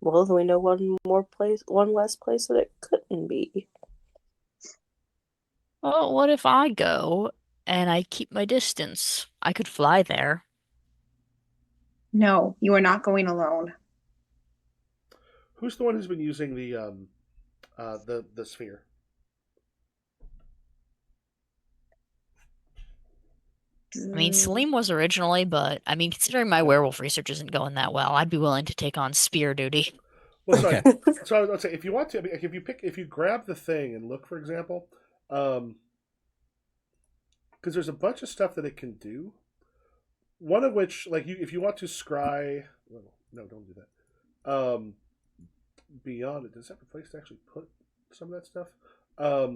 Well, then we know one less place that it couldn't be. Well, what if I go and I keep my distance? I could fly there. no, you are not going alone. Who's the one who's been using the sphere? I mean, Salim was originally, but I mean, considering my werewolf research isn't going that well, I'd be willing to take on spear duty. Well, sorry. Okay. So I would say if you want to, I mean, if you grab the thing and look, for example, because there's a bunch of stuff that it can do. One of which, like if you want to scry, well, no, don't do that. Beyond it, does that have a place to actually put some of that stuff? Let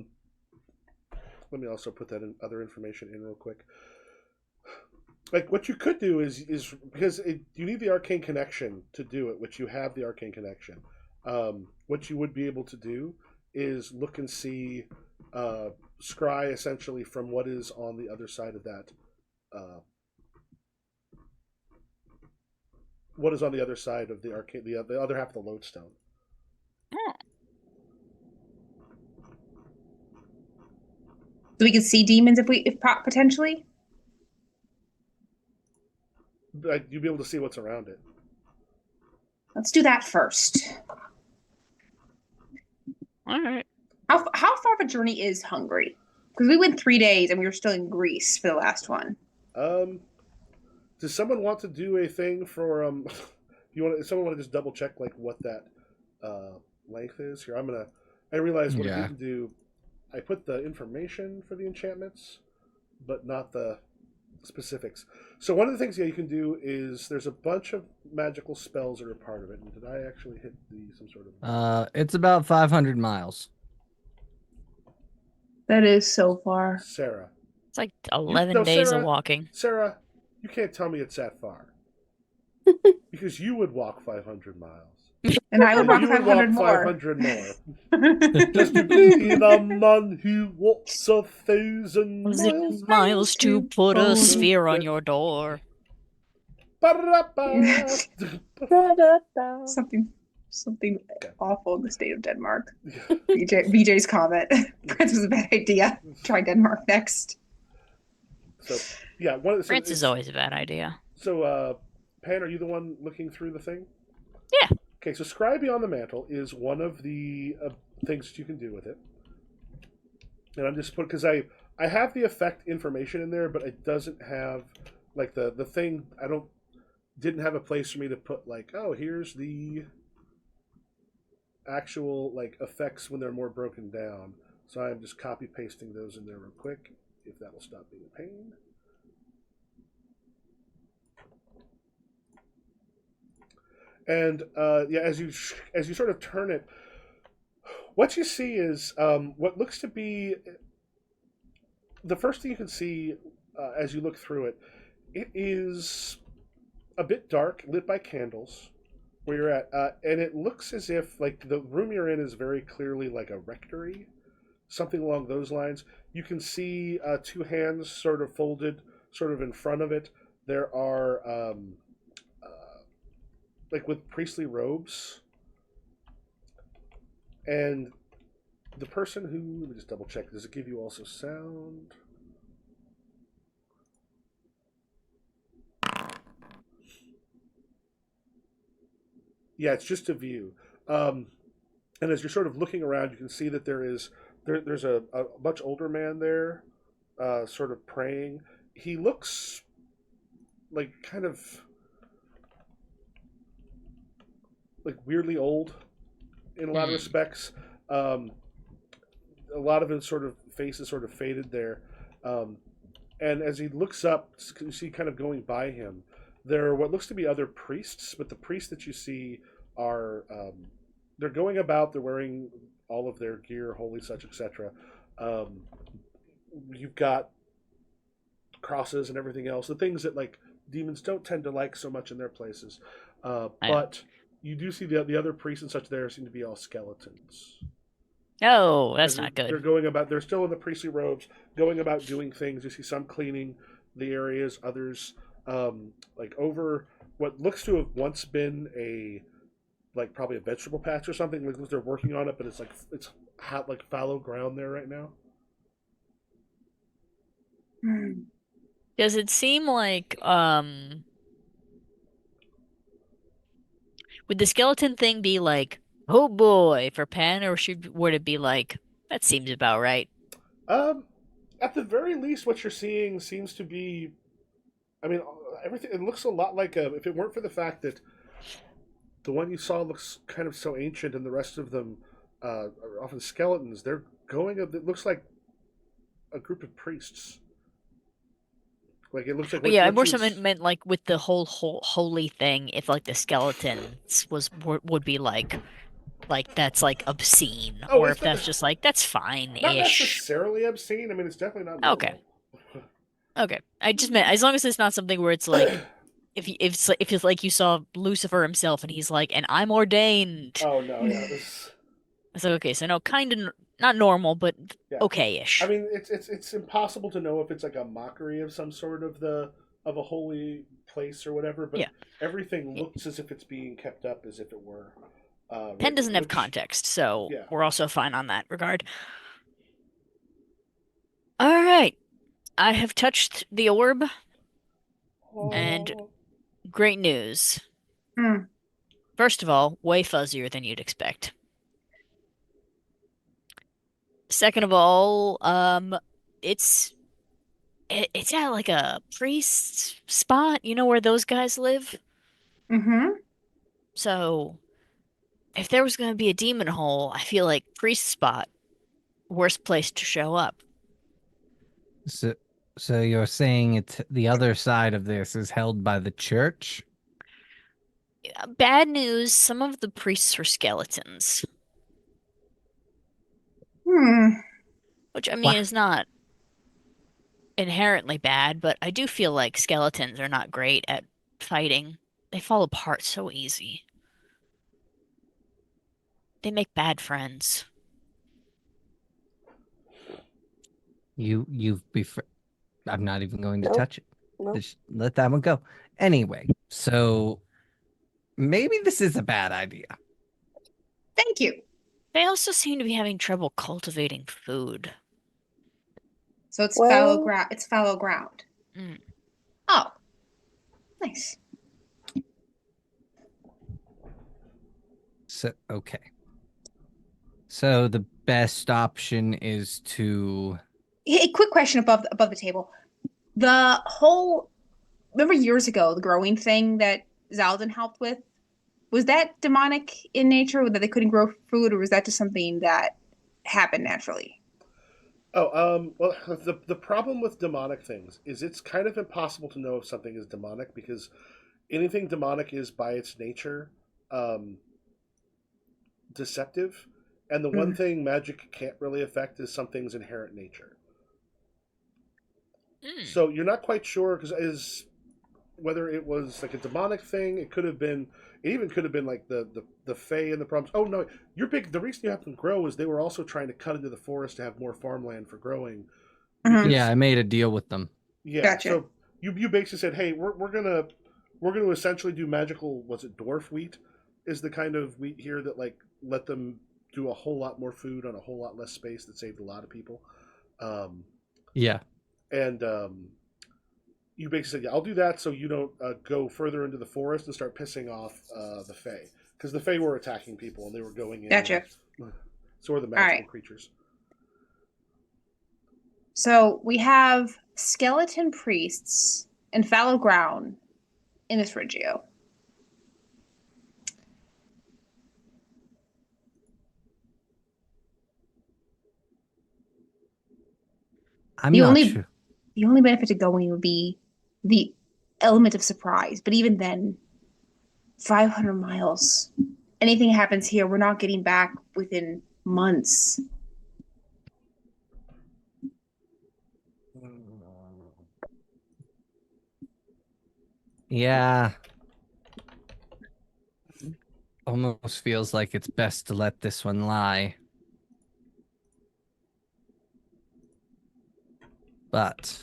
me also put that in other information in real quick. Like what you could do is because you need the arcane connection to do it, which you have the arcane connection. What you would be able to do is look and see scry essentially from what is on the other side of that. What is on the other side of the arcane, the other half of the lodestone? So we can see demons if potentially. Like, you'd be able to see what's around it. Let's do that first. All right. How far of a journey is Hungary? Because we went 3 days and we were still in Greece for the last one. Does someone want to do a thing for Does someone want to just double check like what that length is. Here, I realize what I Yeah. didn't do. I put the information for the enchantments, but not the specifics. So one of the things you can do is there's a bunch of magical spells that are part of it. And did I actually hit some sort of? It's about 500 miles. That is so far. Sarah, It's like You- 11 no, days of Sarah- walking. Sarah, you can't tell me it's that far because you would walk 500 miles. And I would walk you would 500 walk more. 500 more. Just to be the man who walks 1,000 miles. Miles to put a Oh. sphere on your door. Ba-da-ba. Da-da-da. Something awful in the state of Denmark. BJ's comment. France was a bad idea. Try Denmark next. So yeah, France is always a bad idea. So Pan, are you the one looking through the thing? Yeah. Okay, so Scry Beyond the Mantle is one of the things that you can do with it. And I'm just because I have the effect information in there, but it doesn't have like the thing. Didn't have a place for me to put like, oh, here's the actual like effects when they're more broken down. So I'm just copy pasting those in there real quick, if that will stop being a pain. And yeah, as you sort of turn it, what you see is what looks to be the first thing you can see as you look through it. It is a bit dark, lit by candles, where you're at, and it looks as if like the room you're in is very clearly like a rectory, something along those lines. You can see two hands sort of folded, sort of in front of it. There are like with priestly robes, and the person who, let me just double check, does it give you also sound? Yeah, it's just a view. And as you're sort of looking around, you can see that there's a much older man there, sort of praying. He looks like kind of like weirdly old in a lot of respects. A lot of his sort of face is sort of faded there. And as he looks up, you see kind of going by him, there are what looks to be other priests, but the priests that you see are they're going about, they're wearing all of their gear, holy such, etc. You've got crosses and everything else, the things that like demons don't tend to like so much in their places. But you do see the other priests and such there seem to be all skeletons. Oh, that's And not they're good. going about, they're still in the priestly robes, going about doing things. You see some cleaning the areas, others like over what looks to have once been a like probably a vegetable patch or something. Like they're working on it, but it's hot, like fallow ground there right now. Does it seem like would the skeleton thing be like, oh boy, for Pan, or would it be like, that seems about right? At the very least, what you're seeing seems to be, I mean, everything. It looks a lot like if it weren't for the fact that the one you saw looks kind of so ancient, and the rest of them are often skeletons. They're going. It looks like a group of priests. Like it looks like. But yeah, I more so meant like with the whole holy thing. If like the skeletons would be like that's like obscene, or if that's just like that's fine-ish. Not necessarily obscene. I mean, it's definitely not normal. Okay. I just meant as long as it's not something where it's like if it's like you saw Lucifer himself and he's like, and I'm ordained. Oh no, yeah. So okay, so no, kind of not normal, but okay-ish. I mean, it's impossible to know if it's like a mockery of some sort of a holy place or whatever. But everything looks as if it's being kept up as if it were. Pen doesn't have context, so we're also fine on that regard. All right, I have touched the orb, and great news. First of all, way fuzzier than you'd expect. Second of all, it's at like a priest spot, you know where those guys live? Mm-hmm. So if there was going to be a demon hole, I feel like priest spot, worst place to show up. So, so you're saying it's the other side of this is held by the church? Bad news, some of the priests were skeletons, Hmm. which I mean What? is not inherently bad, but I do feel like skeletons are not great at fighting. They fall apart so easy. They make bad friends. You've befriended. I'm not even going to Nope. touch it. Nope. Just let that one go. Anyway, so maybe this is a bad idea. Thank you. They also seem to be having trouble cultivating food. So it's fallow Well, ground. It's fallow ground. Mm. Oh, nice. So okay. So the best option is to A quick question above the table. The whole remember years ago the growing thing that Zaldin helped with, was that demonic in nature, that they couldn't grow food, or was that just something that happened naturally? Well, the problem with demonic things is it's kind of impossible to know if something is demonic because anything demonic is by its nature um, deceptive, and the one Mm. thing magic can't really affect is something's inherent nature. Mm. So you're not quite sure because is whether it was like a demonic thing. It could have been. It even could have been like the Fae and the problems. Oh no, you're big. The reason you have them grow is they were also trying to cut into the forest to have more farmland for growing. Mhm. yeah, I made a deal with them. Yeah. Gotcha. So you basically said, hey, we're gonna essentially do magical. Was it dwarf wheat? Is the kind of wheat here that like let them do a whole lot more food on a whole lot less space that saved a lot of people. Um, Yeah. and you basically said, yeah, I'll do that so you don't go further into the forest and start pissing off the Fae. Because the Fae were attacking people and they were going in. Gotcha. So were the magical right. creatures. So we have skeleton priests and fallow ground in this Regio. I'm The not only sure. the only benefit to going would be the element of surprise. But even then, 500 miles. Anything happens here, we're not getting back within months. Yeah. Almost feels like it's best to let this one lie. But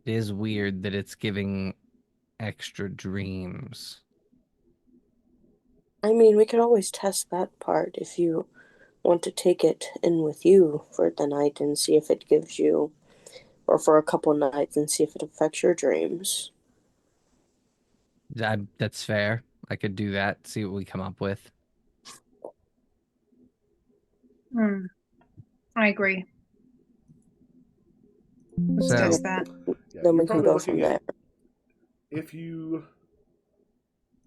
it is weird that it's giving extra dreams. I mean, we could always test that part if you want to take it in with you for the night and see if it gives you, or for a couple nights and see if it affects your dreams. That's fair. I could do that, see what we come up with. I agree. Let's So, test that. Yeah, Then you're we can probably go from looking there. at if you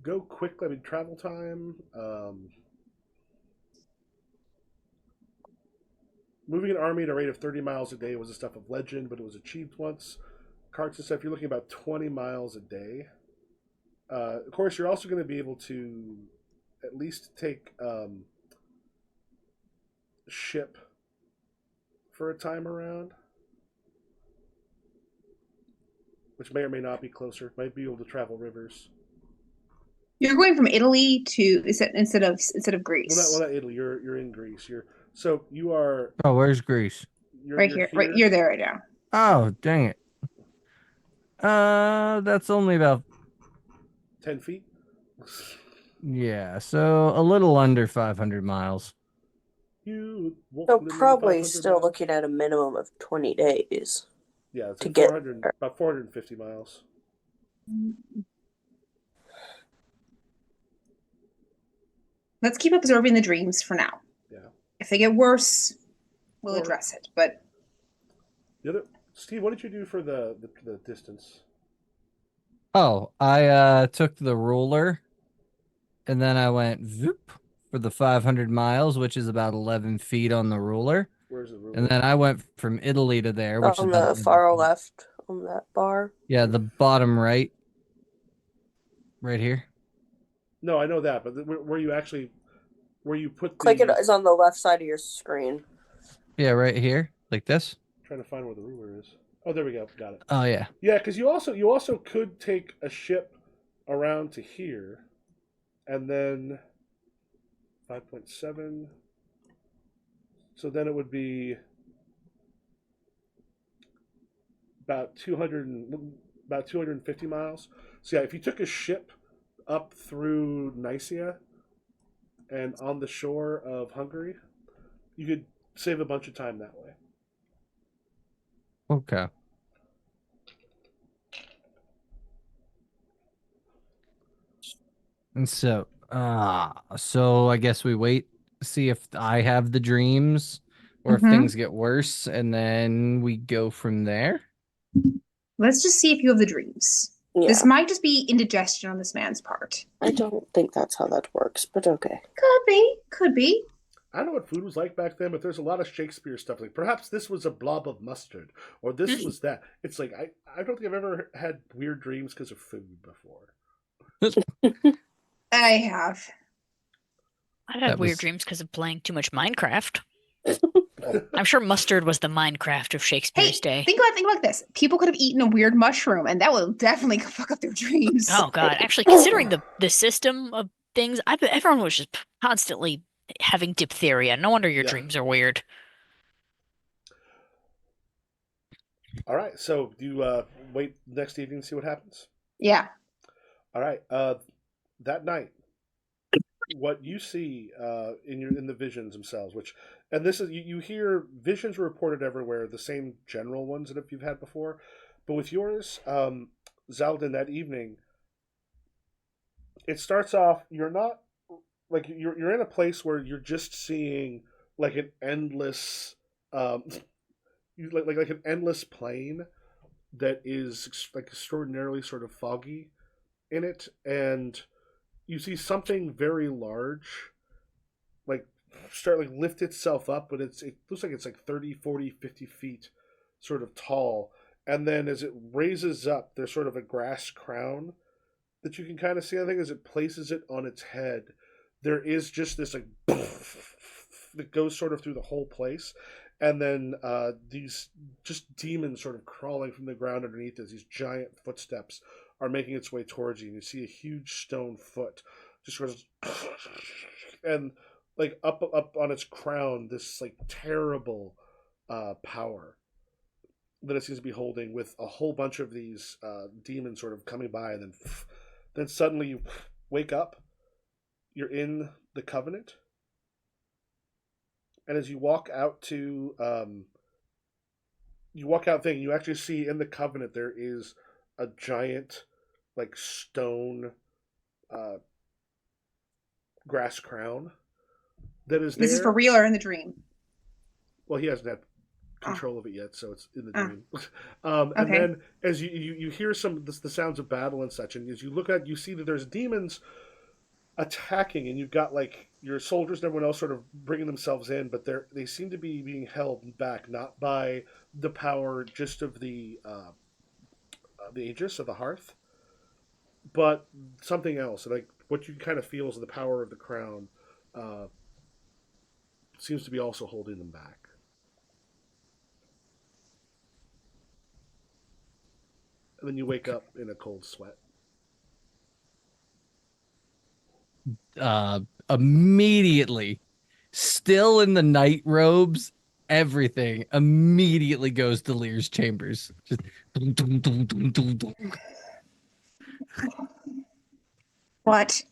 go quickly. I mean, travel time. Moving an army at a rate of 30 miles a day was a stuff of legend, but it was achieved once. Carts and stuff, you're looking about 20 miles a day. Of course, you're also going to be able to at least take ship for a time around, which may or may not be closer. Might be able to travel rivers. You're going from Italy to instead of Greece. Well, not Italy. You're in Greece. You are oh, where's Greece? Right you're here. here. Right, you're there right now. Oh, dang it. That's only about 10 feet. yeah, so a little under 500 miles. You walk So literally probably 500 still miles. looking at a minimum of 20 days. Yeah, it's to like get 400, there. about 450 miles. Let's keep observing the dreams for now. Yeah. If they get worse, we'll Or- address it. But The other Steve, what did you do for the distance? Oh, I took the ruler and then I went zoop for the 500 miles, which is about 11 feet on the ruler. Where's the ruler? And then I went from Italy to there, which is On about the 11 far feet. left, on that bar. Yeah, the bottom right. Right here. No, I know that, but where you actually, where you put the... Click it is on the left side of your screen. Yeah, right here. Like this. Trying to find where the ruler is. Oh, there we go. Got it. Oh, yeah. Yeah, because you also could take a ship around to here, and then 5.7. So then it would be about 250 miles. So yeah, if you took a ship up through Nicaea and on the shore of Hungary, you could save a bunch of time that way. Okay. And so I guess we wait, see if I have the dreams or if Mhm. things get worse, and then we go from there. Let's just see if you have the dreams. Yeah. This might just be indigestion on this man's part. I don't think that's how that works, but okay. Could be. Could be. I don't know what food was like back then, but there's a lot of Shakespeare stuff. Like perhaps this was a blob of mustard, or this was that. It's like I don't think I've ever had weird dreams because of food before. I have. I had That weird was- dreams because of playing too much Minecraft. I'm sure mustard was the Minecraft of Hey, Shakespeare's day. think about this. People could have eaten a weird mushroom, and that will definitely fuck up their dreams. Oh God! Actually, considering the system of things, I bet everyone was just constantly having diphtheria. No wonder your Yeah. dreams are weird. All right, so do you wait next evening to see what happens? Yeah. All right, that night, what you see in the visions themselves, and this is you hear visions are reported everywhere, the same general ones that you've had before, but with yours, Zaldin, that evening, it starts off. You're not like you're in a place where you're just seeing like an endless, like an endless plain that is like extraordinarily sort of foggy in it, and you see something very large like start like lift itself up, but it looks like it's like 30, 40, 50 feet sort of tall, and then as it raises up there's sort of a grass crown that you can kind of see. I think as it places it on its head, there is just this like that goes sort of through the whole place, and then these just demons sort of crawling from the ground underneath as these giant footsteps are making its way towards you, and you see a huge stone foot just goes and like up on its crown this like terrible power that it seems to be holding, with a whole bunch of these demons sort of coming by, and then suddenly you wake up, you're in the Covenant, and as you walk out to you actually see in the Covenant there is a giant like stone grass crown that is there. This is for real or in the dream? Well, he hasn't had control of it yet, so it's in the dream. Okay. And then as you hear the sounds of battle and such, and as you look at, you see that there's demons attacking, and you've got like your soldiers and everyone else sort of bringing themselves in, but they seem to be being held back not by the power just of the Aegis of the Hearth, but something else. Like what you kind of feel is the power of the crown seems to be also holding them back. And then you wake up in a cold sweat. Immediately, still in the night robes, everything immediately goes to Lear's chambers. Just dum, dum, dum, dum, dum, dum. What?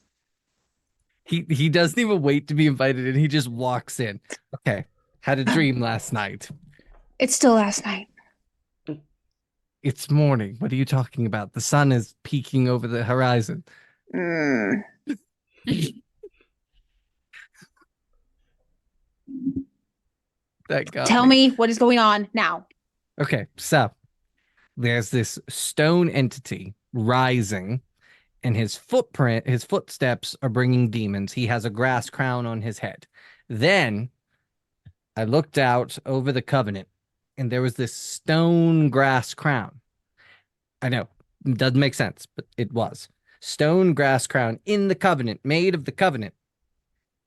He doesn't even wait to be invited in. He just walks in. Okay, had a dream last night. It's still last night. It's morning. What are you talking about? The sun is peeking over the horizon. Mm. That got Tell me what is going on now. Okay, so there's this stone entity rising, and his footsteps are bringing demons. He has a grass crown on his head. Then I looked out over the covenant, and there was this stone grass crown. I know, it doesn't make sense, but it was. Stone grass crown in the covenant, made of the covenant.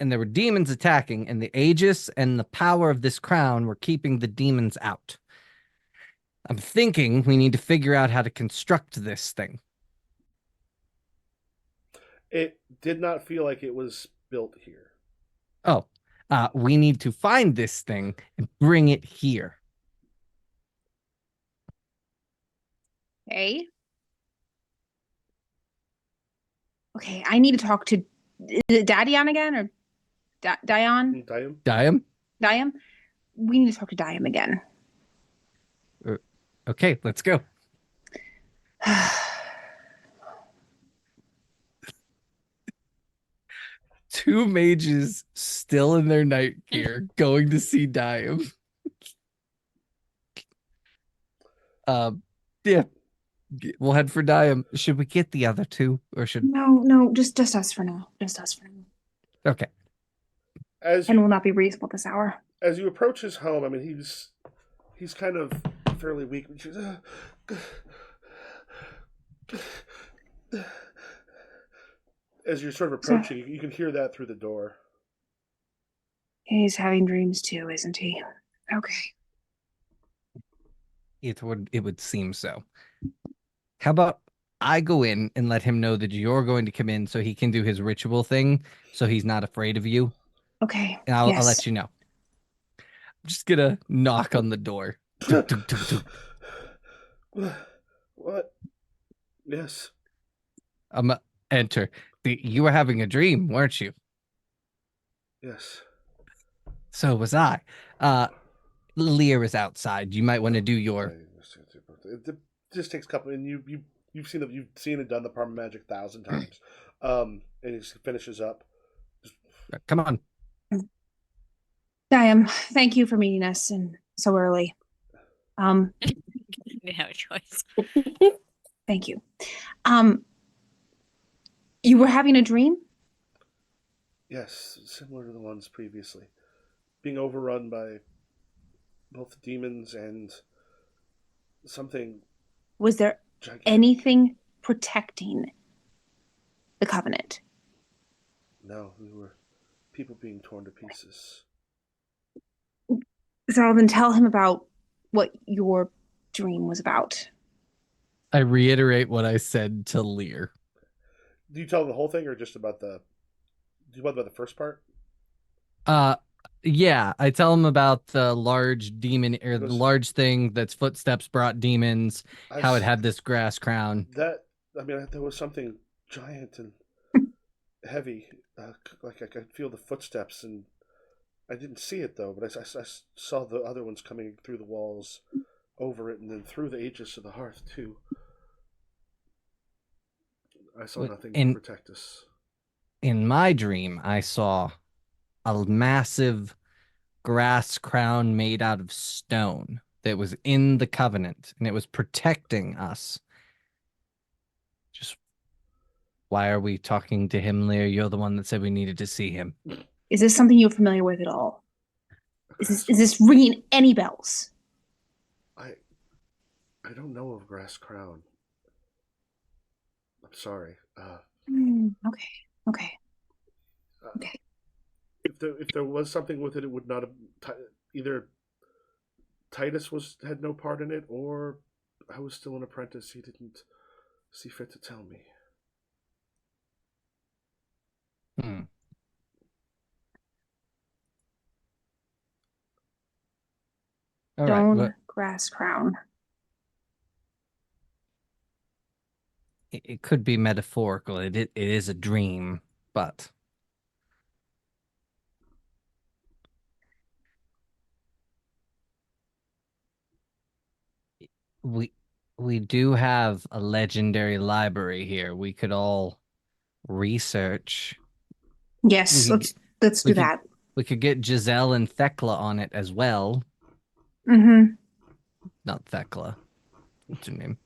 And there were demons attacking, and the Aegis and the power of this crown were keeping the demons out. I'm thinking we need to figure out how to construct this thing. It did not feel like it was built here. Oh, we need to find this thing and bring it here. Okay. Okay, I need to talk to is it Dadion again or Dion? Diam? Diam? We need to talk to Diam again. Okay, let's go. Two mages still in their night gear going to see Diam. Yeah. We'll head for Diam. Should we get the other two, or should No, just us for now. Just us for now. Okay. And will not be reasonable this hour. As you approach his home, I mean, he's kind of fairly weak. As you're sort of approaching, you can hear that through the door. He's having dreams too, isn't he? Okay. It would seem so. How about I go in and let him know that you're going to come in so he can do his ritual thing, so he's not afraid of you. Okay. And I'll let you know. I'm just gonna knock on the door. What? Yes. Enter. You were having a dream, weren't you? Yes. So was I. Lear is outside. You might want to do your. It just takes a couple, and you've seen it done the Parma Magic 1,000 times. And he finishes up. Come on. Diam, thank you for meeting us and so early. You didn't have a choice. Thank you. You were having a dream? Yes, similar to the ones previously. Being overrun by both demons and something. Was there gigantic. anything protecting the covenant? No, we were people being torn to pieces. So then tell him about what your dream was about. I reiterate what I said to Lear. Do you tell him the whole thing, or just about the? Do you talk about the first part? Yeah, I tell him about the large demon, or the large thing that's footsteps brought demons. How it had this grass crown. There was something giant and heavy. Like I could feel the footsteps, and I didn't see it though. But I saw the other ones coming through the walls, over it, and then through the Aegis of the hearth too. I saw nothing to protect us. In my dream, I saw a massive grass crown made out of stone that was in the covenant, and it was protecting us. Just why are we talking to him, Lear? You're the one that said we needed to see him. Is this something you're familiar with at all? Is this ringing any bells? I don't know of grass crown. I'm sorry. Okay. If there was something with it, it would not have. Either Titus had no part in it, or I was still an apprentice. He didn't see fit to tell me. All Stone right, grass crown. it could be metaphorical. It is a dream, but we do have a legendary library here. We could all research. Yes, let's do that. We could get Giselle and Thekla on it as well. Mm-hmm. Not Thekla. What's her name?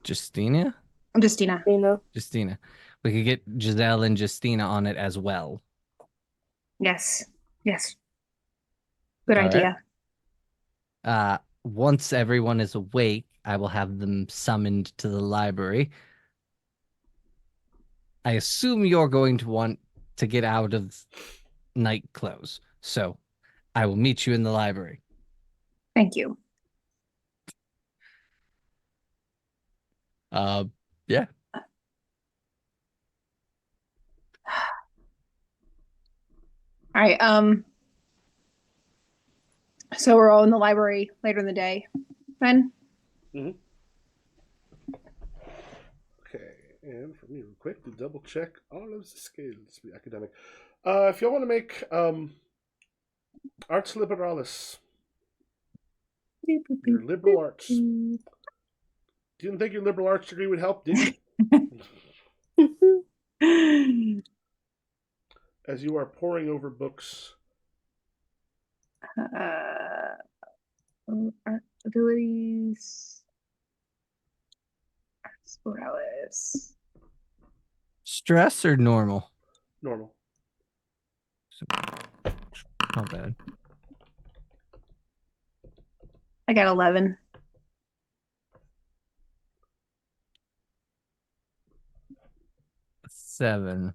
Justina? I'm Justina. Justina. We could get Giselle and Justina on it as well. Yes. Yes. Good All right. idea. Once everyone is awake, I will have them summoned to the library. I assume you're going to want to get out of night clothes, so I will meet you in the library. Thank you. Yeah. All right. So we're all in the library later in the day, then. Okay, and for me, real quick, to double check all of the skills, be academic. If y'all want to make Arts Liberalis, your liberal arts. Didn't think your liberal arts degree would help, did you? As you are poring over books. Abilities. Sporales. Stress or normal? Normal. Not bad. I got 11. Seven.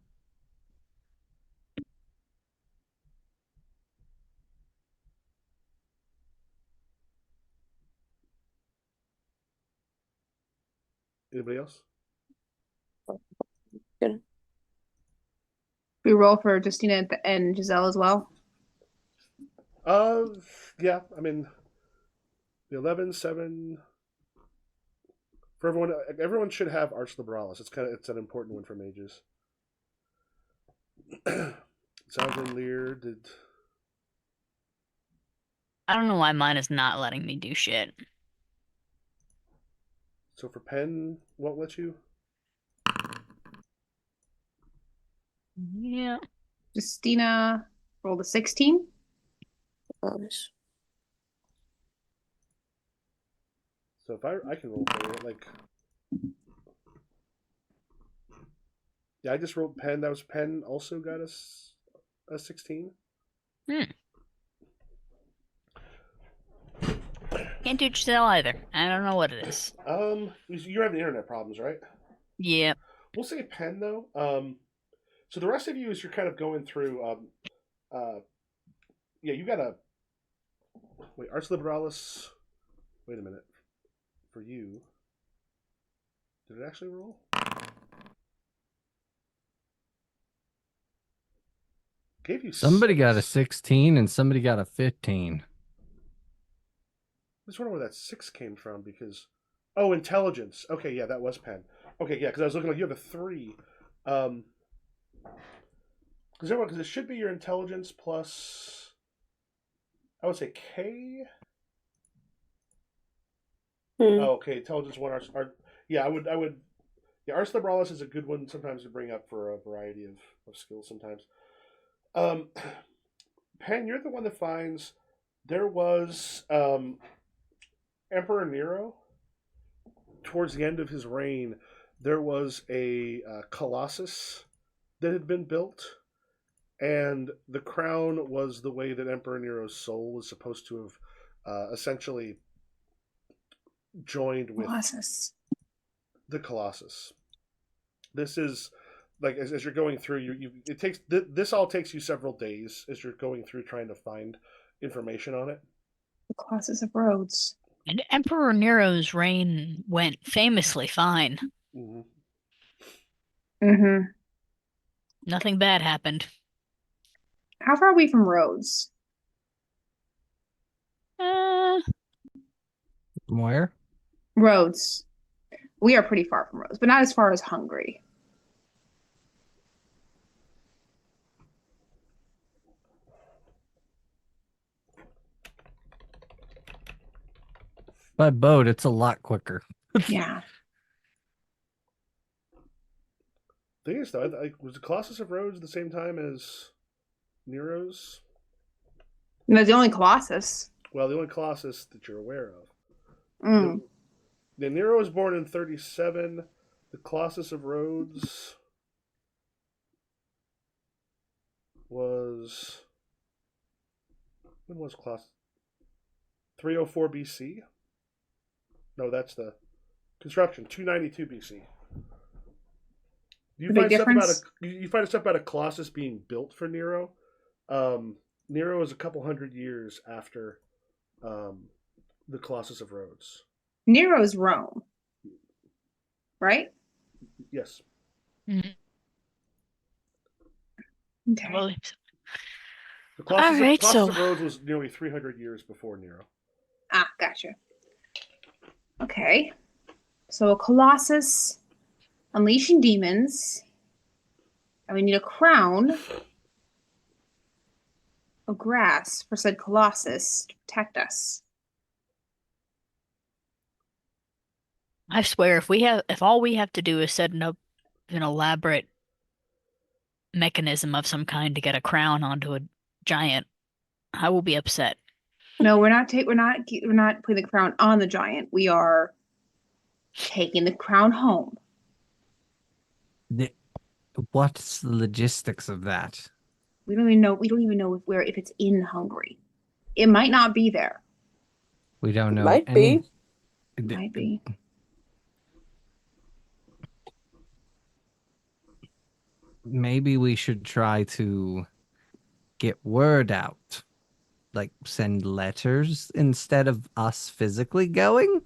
Anybody else? Good. We roll for Justina and Giselle as well. Yeah. I mean, the 11, 7. For everyone, everyone should have Arts Liberalis. It's an important one for mages. Southern Lear did. I don't know why mine is not letting me do shit. So for Penn, won't let you. Yeah. Justina rolled a 16. Nice. So if I can roll for it, like. Yeah, I just rolled Penn. That was Penn. Also got us a 16. Can't do Giselle either. I don't know what it is. You're having internet problems, right? Yeah. We'll say Penn though. So the rest of you, as you're kind of going through, yeah, you got a wait. Arts Liberalis. Wait a minute. For you, did it actually roll? Gave you Somebody 6. got a 16 and somebody got a 15. I just wonder where that 6 came from because, oh, intelligence. Okay, yeah, that was Penn. Okay, yeah, because I was looking like you have a 3. Because it should be your intelligence plus, I would say K. Oh, okay, intelligence 1. Yeah, I would. Yeah, Ars Liberalis is a good one sometimes to bring up for a variety of skills. Sometimes. Penn, you're the one that finds there was Emperor Nero. Towards the end of his reign, there was a colossus that had been built, and the crown was the way that Emperor Nero's soul was supposed to have essentially joined with the Colossus. This is like as you're going through, it takes this all takes you several days as you're going through trying to find information on it. The Colossus of Rhodes. And Emperor Nero's reign went famously fine. Mm-hmm. Nothing bad happened. How far are we from Rhodes? Where? Rhodes. We are pretty far from Rhodes, but not as far as Hungary. By boat, it's a lot quicker. Yeah. Thing is, though, was the Colossus of Rhodes the same time as Nero's? No, the only Colossus. Well, the only Colossus that you're aware of. Mm. Nero was born in 37. The Colossus of Rhodes was when was Colossus? 304 BC. No, that's the construction. 292 BC. You The big find stuff about difference? you find stuff about a Colossus being built for Nero. Nero is a couple hundred years after the Colossus of Rhodes. Nero's Rome, right? Yes. Mhm. Okay. Well, The all right, Colossus so of Rhodes was nearly 300 years before Nero. Ah, gotcha. Okay. So a Colossus unleashing demons, and we need a crown of grass for said Colossus to protect us. I swear, if all we have to do is set up an elaborate mechanism of some kind to get a crown onto a giant, I will be upset. No, we're not putting the crown on the giant. We are taking the crown home. The- What's the logistics of that? We don't even know if it's in Hungary. It might not be there. We don't know Might any. be. Might be. Maybe we should try to get word out, like send letters instead of us physically going.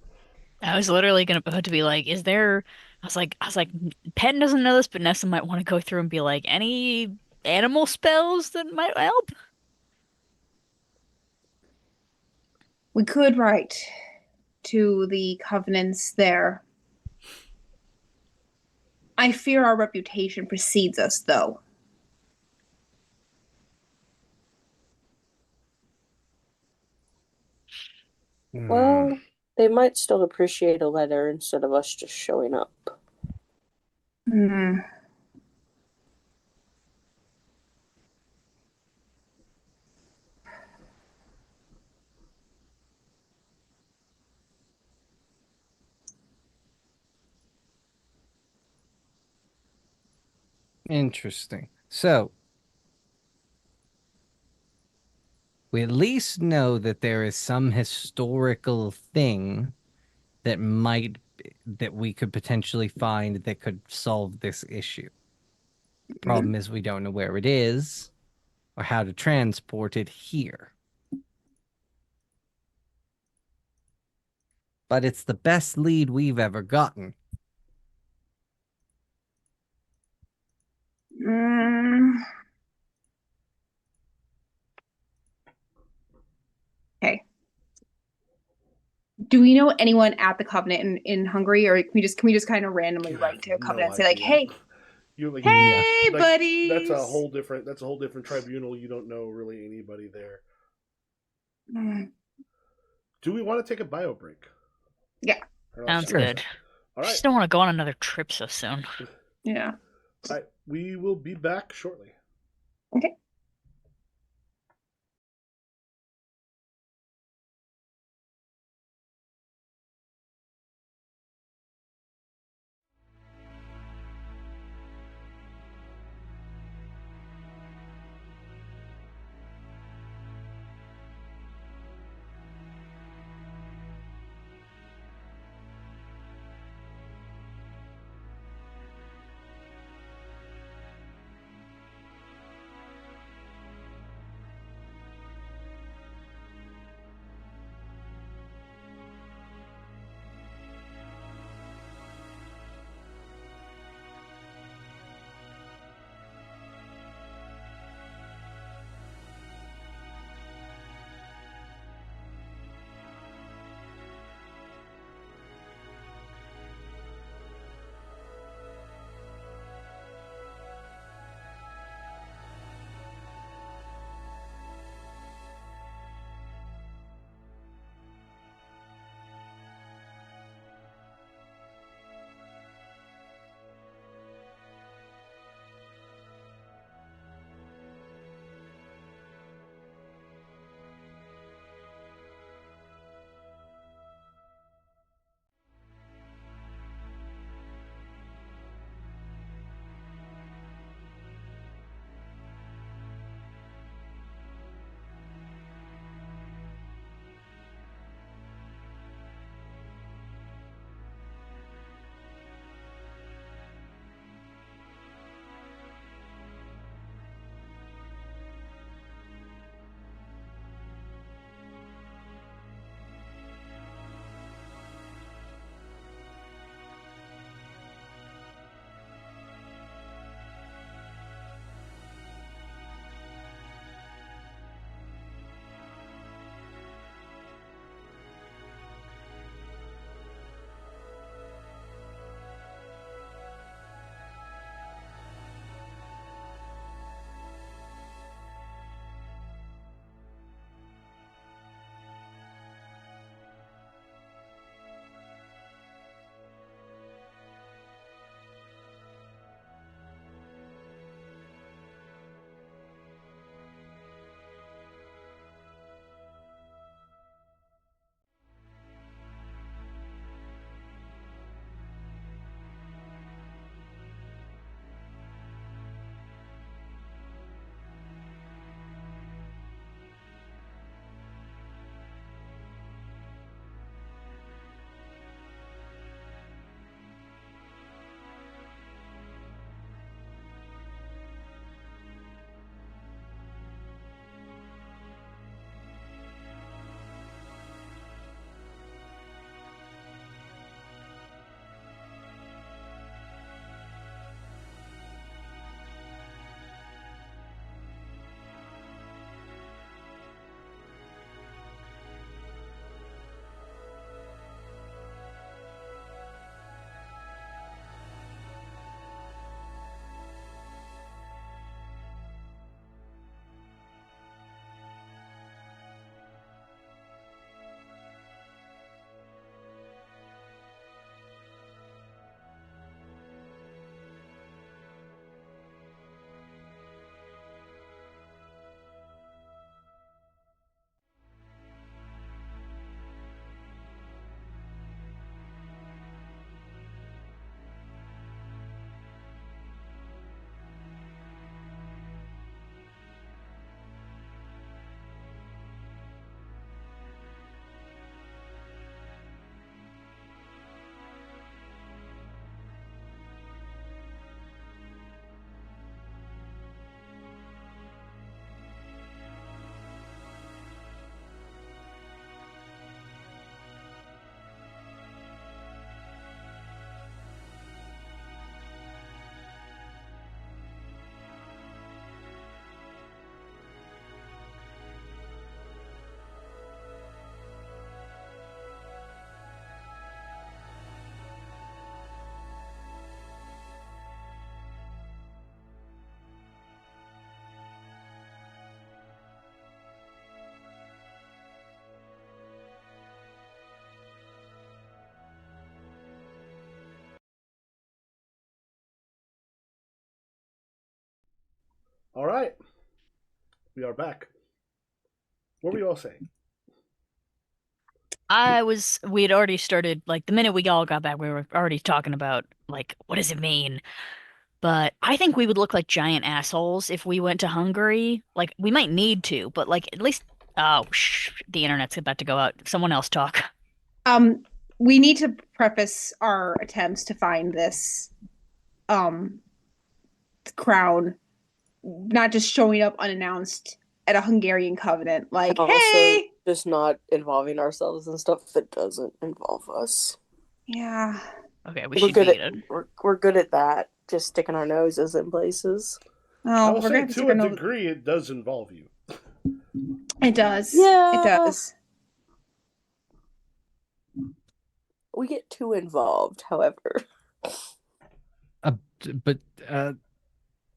I was literally gonna about to be like, is there? I was like, Penn doesn't know this, but Nessa might want to go through and be like, any animal spells that might help? We could write to the covenants there. I fear our reputation precedes us, though. Well, they might still appreciate a letter instead of us just showing up. Hmm. Interesting. So we at least know that there is some historical thing that we could potentially find that could solve this issue. Problem is we don't know where it is or how to transport it here. But it's the best lead we've ever gotten. Okay. Do we know anyone at the Covenant in Hungary, or can we just kind of randomly You write have to a Covenant no and say like, idea. "Hey, You like Yeah. hey, like buddies." that's a whole different tribunal. You don't know really anybody there. Mm, Do we want to take a bio break? Yeah. Sounds Sure. good. All I right. just don't want to go on another trip so soon. Yeah. All right. We will be back shortly. Okay. All right. We are back. What were you all saying? We had already started, like, the minute we all got back, we were already talking about, like, what does it mean? But I think we would look like giant assholes if we went to Hungary. Like, we might need to, but, like, at least, oh, the internet's about to go out. Someone else talk. Um, we need to preface our attempts to find this um crown, not just showing up unannounced at a Hungarian covenant. Like, Also, hey, just not involving ourselves in stuff that doesn't involve us. yeah. Okay, we We're should good beat at it. we're good at that. Just sticking our noses in places. I Oh, will we're say, gonna have to a degree, it does involve you. It does. Yeah. It does. We get too involved, however. But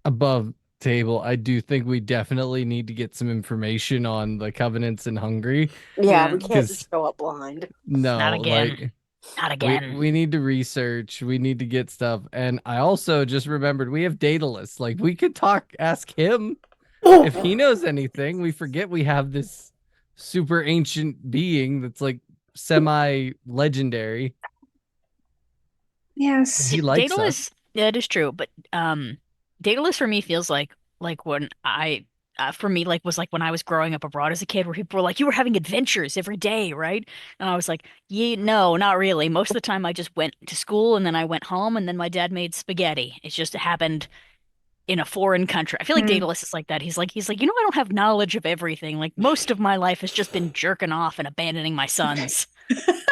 above table, I do think we definitely need to get some information on the covenants in Hungary. Yeah, Yeah. we can't just show up blind. No, Not again. like Not again. we need to research. We need to get stuff. And I also just remembered we have Daedalus. Like we could ask him if he knows anything. We forget we have this super ancient being that's like semi-legendary. Yes. He likes us. Daedalus, yeah, it is true, but Daedalus for me feels like when I for me like was like when I was growing up abroad as a kid, where people were like, you were having adventures every day, right? And I was like, yeah, no, not really. Most of the time I just went to school and then I went home and then my dad made spaghetti. It just happened in a foreign country. I feel like Hmm. Daedalus is like that. He's like, I don't have knowledge of everything. Like most of my life has just been jerking off and abandoning my sons.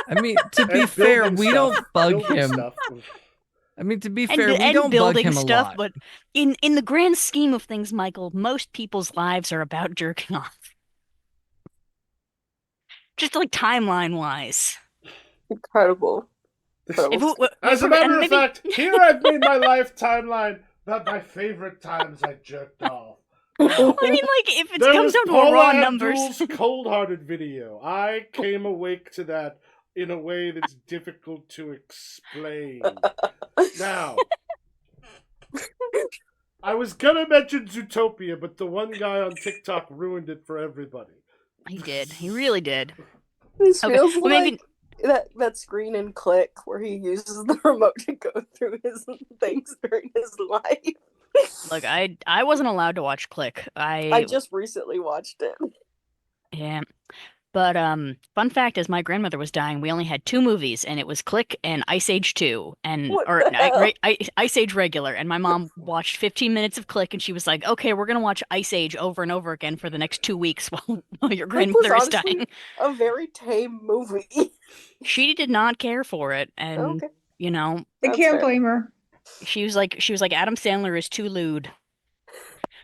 I mean, to be And fair, building we stuff, don't bug building him. stuff. I mean, to be And fair, we and don't bug building him a stuff, lot. but in the grand scheme of things, Michael, most people's lives are about jerking off. Just like timeline wise. Incredible. If Incredible. As a and matter of maybe fact, here I've made my life timeline about my favorite times I jerked off. I mean, like if it There comes was down to Paula raw numbers, Abdul's cold-hearted video. I came awake to that in a way that's difficult to explain. Now, I was gonna mention Zootopia, but the one guy on TikTok ruined it for everybody. he did. He really did. This Okay, feels well, like maybe that screen in Click where he uses the remote to go through his things during his life. look, I wasn't allowed to watch Click. I just recently watched it. Yeah. But fun fact is my grandmother was dying. We only had two movies, and it was Click and Ice Age 2, and What or the hell? Ice Age regular. And my mom watched 15 minutes of Click, and she was like, "Okay, we're gonna watch Ice Age over and over again for the next 2 weeks while your Click was grandmother is honestly dying." a very tame movie. She did not care for it, and Okay. you know, I That's can't fair. blame her. she was like Adam Sandler is too lewd,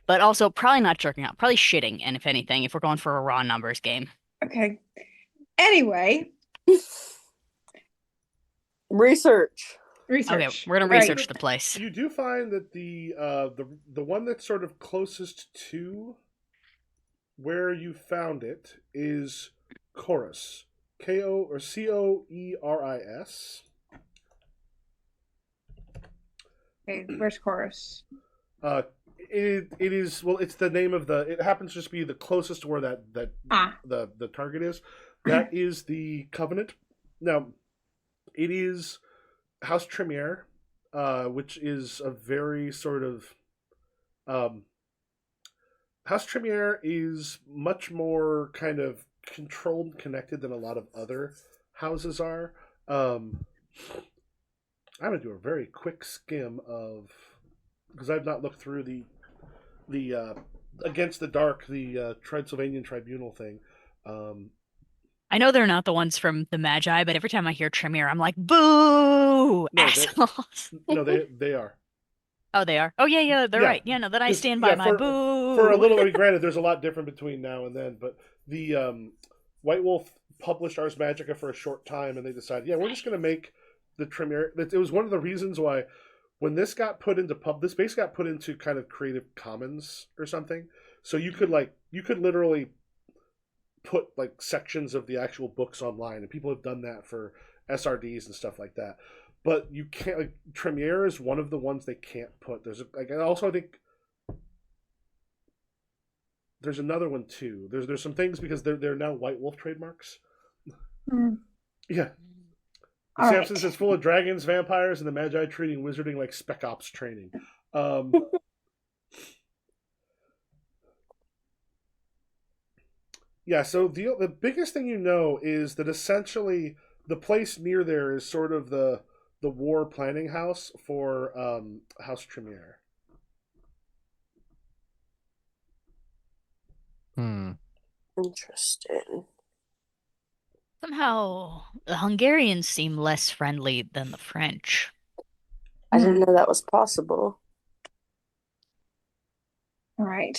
but also probably not jerking out, probably shitting. And if anything, if we're going for a raw numbers game. Okay. Anyway, Research. research. Okay, we're gonna Right. research the place. You do find that the one that's sort of closest to where you found it is Chorus. Coeris. Okay, where's chorus? It is, well, it's the name of it happens to just be the closest to where that Ah. the target is. That is the Covenant. Now, it is House Tremere, which is a very sort of House Tremere is much more kind of controlled and connected than a lot of other houses are. I'm gonna do a very quick skim of, because I've not looked through the Against the Dark, the Transylvanian Tribunal thing. I know they're not the ones from the Magi, but every time I hear Tremere, I'm like, boo, No, assholes. No, they are. Oh, they are. Oh, yeah, they're Yeah, right. Yeah, no, then I 'cause, stand by yeah, my boo. For a little, I mean, granted, there's a lot different between now and then, but the White Wolf published Ars Magica for a short time, and they decided, yeah, we're just going to make the Tremere. It was one of the reasons why when this got put into this base got put into kind of Creative Commons or something, so you could literally put like sections of the actual books online, and people have done that for SRDs and stuff like that. But you can't. Like, Tremere is one of the ones they can't put. There's like, also I think there's another one too. There's some things because they're now White Wolf trademarks. Hmm. Yeah. All Samson's right. is full of dragons, vampires, and the Magi treating wizarding like Spec Ops training. Yeah, so the biggest thing you know is that essentially the place near there is sort of the war planning house for House Tremere. Interesting. Somehow, the Hungarians seem less friendly than the French. I didn't know that was possible. All right.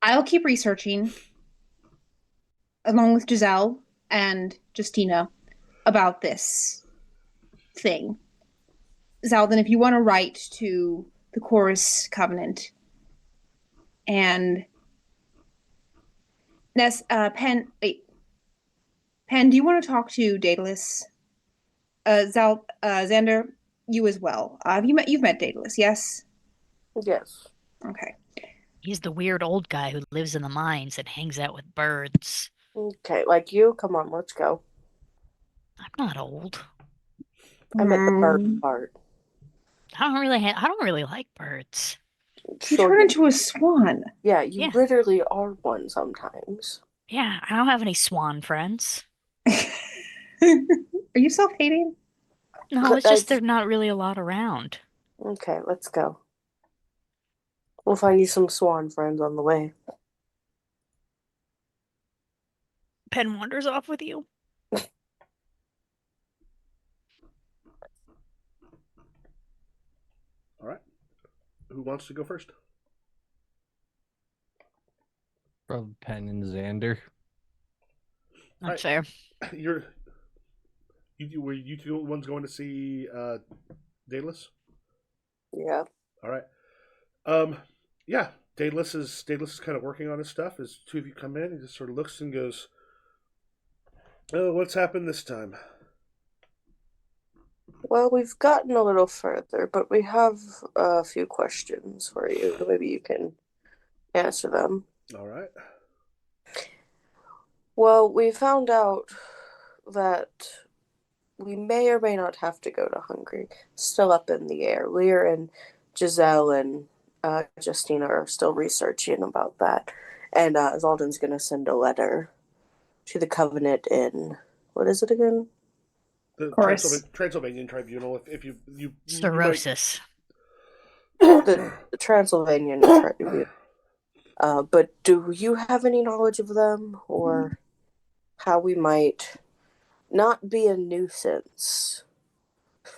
I'll keep researching along with Giselle and Justina about this thing. Zaldin, if you want to write to the Chorus Covenant and Ness, Pen, wait, Pen, do you want to talk to Daedalus? Xander, you as well. You've met Daedalus, yes? Yes. Okay. He's the weird old guy who lives in the mines and hangs out with birds. Okay, like you, come on, let's go. I'm not old. I meant the bird part. I don't really like birds. You Sure, turn into a swan. yeah, you Yeah. literally are one sometimes. Yeah, I don't have any swan friends. Are you self-hating? No, it's just there's not really a lot around. Okay, let's go. We'll find you some swan friends on the way. Pen wanders off with you. All right. Who wants to go first? From Penn and Xander. That's fair. Were you two ones going to see Daedalus? Yeah. All right. Yeah, Daedalus is kind of working on his stuff. As two of you come in, he just sort of looks and goes, "Oh, what's happened this time?" Well, we've gotten a little further, but we have a few questions for you. Maybe you can answer them. All right. Well, we found out that we may or may not have to go to Hungary. Still up in the air. Lear and Giselle and Justina are still researching about that. And Zaldin's going to send a letter to the Covenant in, what is it again? The Chorus. Transylvanian Tribunal. If you Cirrhosis. The Transylvanian Tribunal. But do you have any knowledge of them, or how we might not be a nuisance?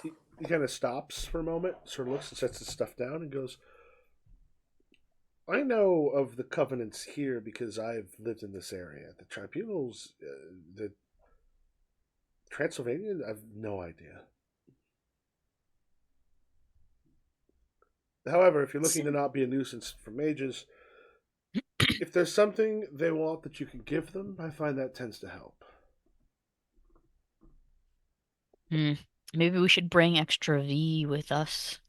He kind of stops for a moment, sort of looks and sets his stuff down, and goes, "I know of the covenants here because I've lived in this area. The tribunals, the Transylvanian, I've no idea. However, if you're looking to not be a nuisance for mages, if there's something they want that you can give them, I find that tends to help." Maybe we should bring extra V with us.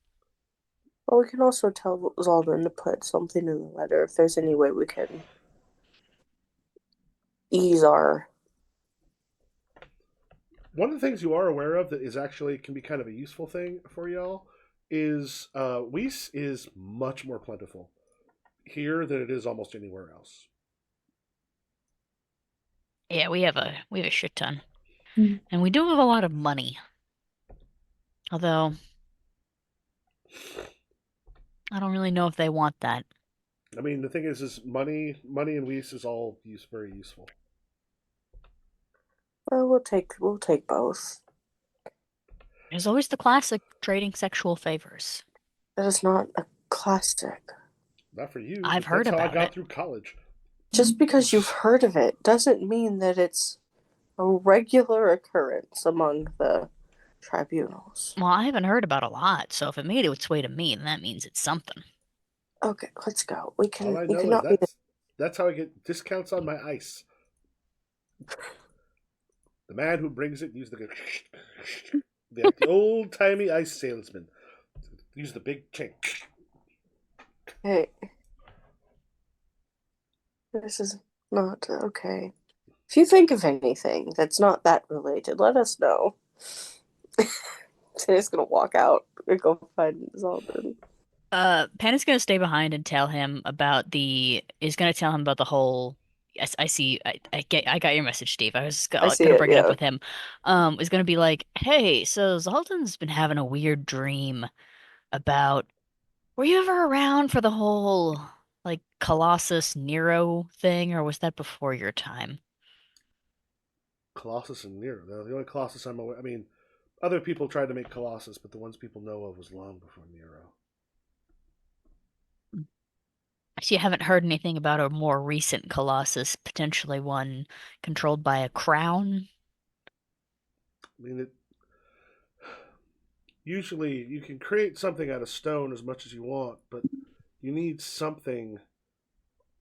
Well, we can also tell Zaldin to put something in the letter if there's any way we can ease our... One of the things you are aware of that is actually can be kind of a useful thing for y'all is Weiss is much more plentiful here than it is almost anywhere else. Yeah, we have a shit ton. Mm. And we do have a lot of money. Although I don't really know if they want that. I mean, the thing is money and Weiss is all very useful. Well, we'll take both. There's always the classic trading sexual favors. That is not a classic. Not for you. I've heard that's about how I got it. through college. Just because you've heard of it doesn't mean that it's a regular occurrence among the tribunals. Well, I haven't heard about a lot, so if it made its way to me, then that means it's something. Okay, let's go. We can. All I We know cannot is be. that's how I get discounts on my ice. The man who brings it used the The old timey ice salesman. Use the big chain. Hey, this is not okay. If you think of anything that's not that related, let us know. Today's gonna walk out and go find Zaldin. Penn is gonna stay behind and tell him about is gonna tell him about the whole. Yes, I see. I got your message, Steve. I was I see gonna it, bring it up yeah. with him. Is gonna be like, hey, so Zalton's been having a weird dream about. Were you ever around for the whole like Colossus Nero thing, or was that before your time? Colossus and Nero. They're the only Colossus I'm aware. I mean, other people tried to make Colossus, but the ones people know of was long before Nero. So you haven't heard anything about a more recent Colossus, potentially one controlled by a crown? I mean, usually you can create something out of stone as much as you want, but you need something,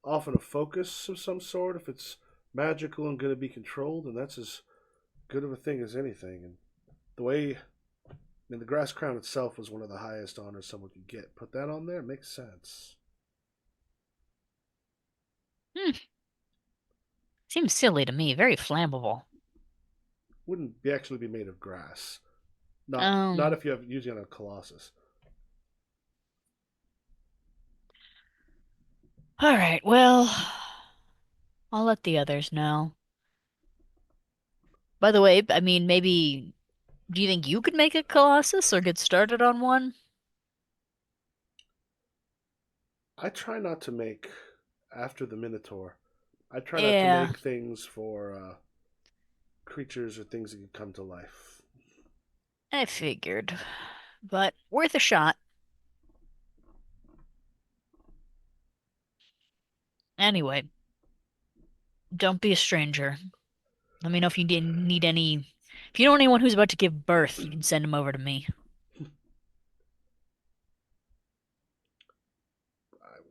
often a focus of some sort. If it's magical and going to be controlled, and that's as good of a thing as anything. And the way, I mean, the grass crown itself was one of the highest honors someone could get. Put that on there, makes sense. Hmm. Seems silly to me. Very flammable. Wouldn't be actually be made of grass. Not Um. if you have using it on a Colossus. All right. Well, I'll let the others know. By the way, I mean, maybe. Do you think you could make a Colossus or get started on one? I try not to make after the Minotaur. I try not to Yeah, make things for creatures or things that can come to life. I figured. But worth a shot. Anyway, don't be a stranger. Let me know if you need any. If you know anyone who's about to give birth, you can send them over to me.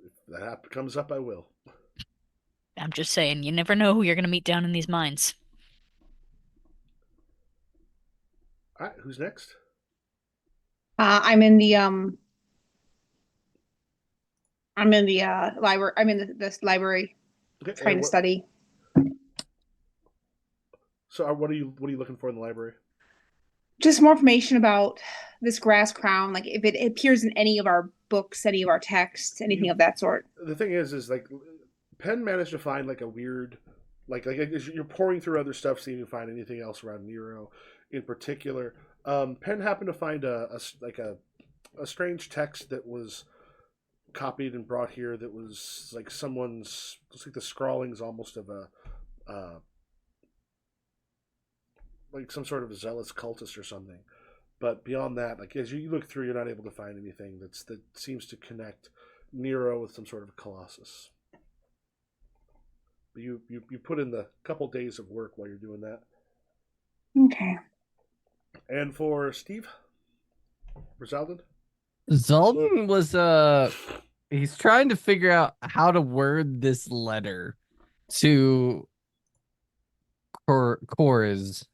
If that comes up, I will. I'm just saying, you never know who you're gonna meet down in these mines. All right, who's next? I'm in the library. I'm in this library Okay, trying and to what? study. So, what are you looking for in the library? Just more information about this grass crown, like if it appears in any of our books, any of our texts, anything You of that sort. The thing is like Penn managed to find like a weird, like as you're pouring through other stuff, seeing if you find anything else around Nero, in particular. Penn happened to find a strange text that was copied and brought here. That was like someone's. It's like the scrawlings almost of a. Like some sort of zealous cultist or something. But beyond that, like as you look through, you're not able to find anything that seems to connect Nero with some sort of Colossus. But you put in the couple days of work while you're doing that. Okay. And for Steve, Rizaldin? Zalden was he's trying to figure out how to word this letter to Coriz.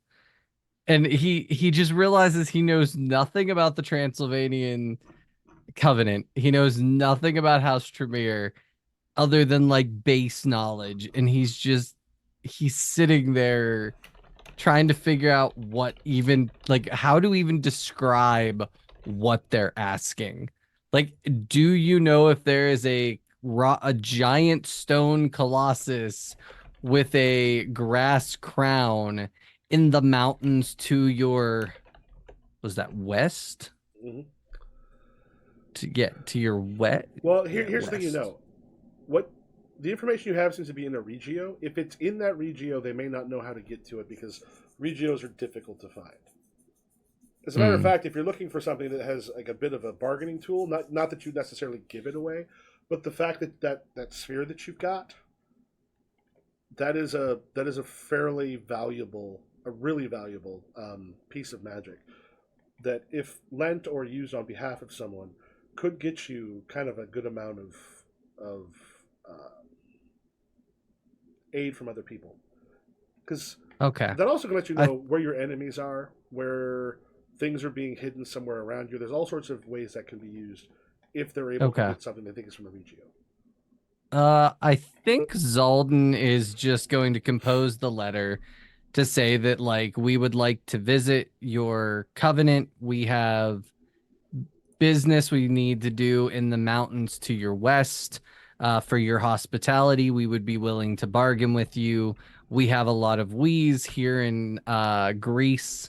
And he just realizes he knows nothing about the Transylvanian Covenant. He knows nothing about House Tremere other than like base knowledge. And he's sitting there trying to figure out what even like how to even describe what they're asking. Like, do you know if there is a giant stone colossus with a grass crown in the mountains to your was that west? Mm-hmm. To get to your west? Well, Yeah, here's the thing you west. know. What the information you have seems to be in a regio. If it's in that regio, they may not know how to get to it because regios are difficult to find. As a matter of Hmm. fact, if you're looking for something that has like a bit of a bargaining tool, not that you necessarily give it away, but the fact that sphere that you've got, that is a fairly valuable, a really valuable piece of magic that if lent or used on behalf of someone could get you kind of a good amount of uh, aid from other people because Okay. that also can let you I know where your enemies are, where things are being hidden somewhere around you. There's all sorts of ways that can be used if they're able to Okay. get something they think is from a Regio. I think Zalden is just going to compose the letter to say that, like, we would like to visit your covenant. We have business we need to do in the mountains to your west. For your hospitality, we would be willing to bargain with you. We have a lot of wheeze here in Greece,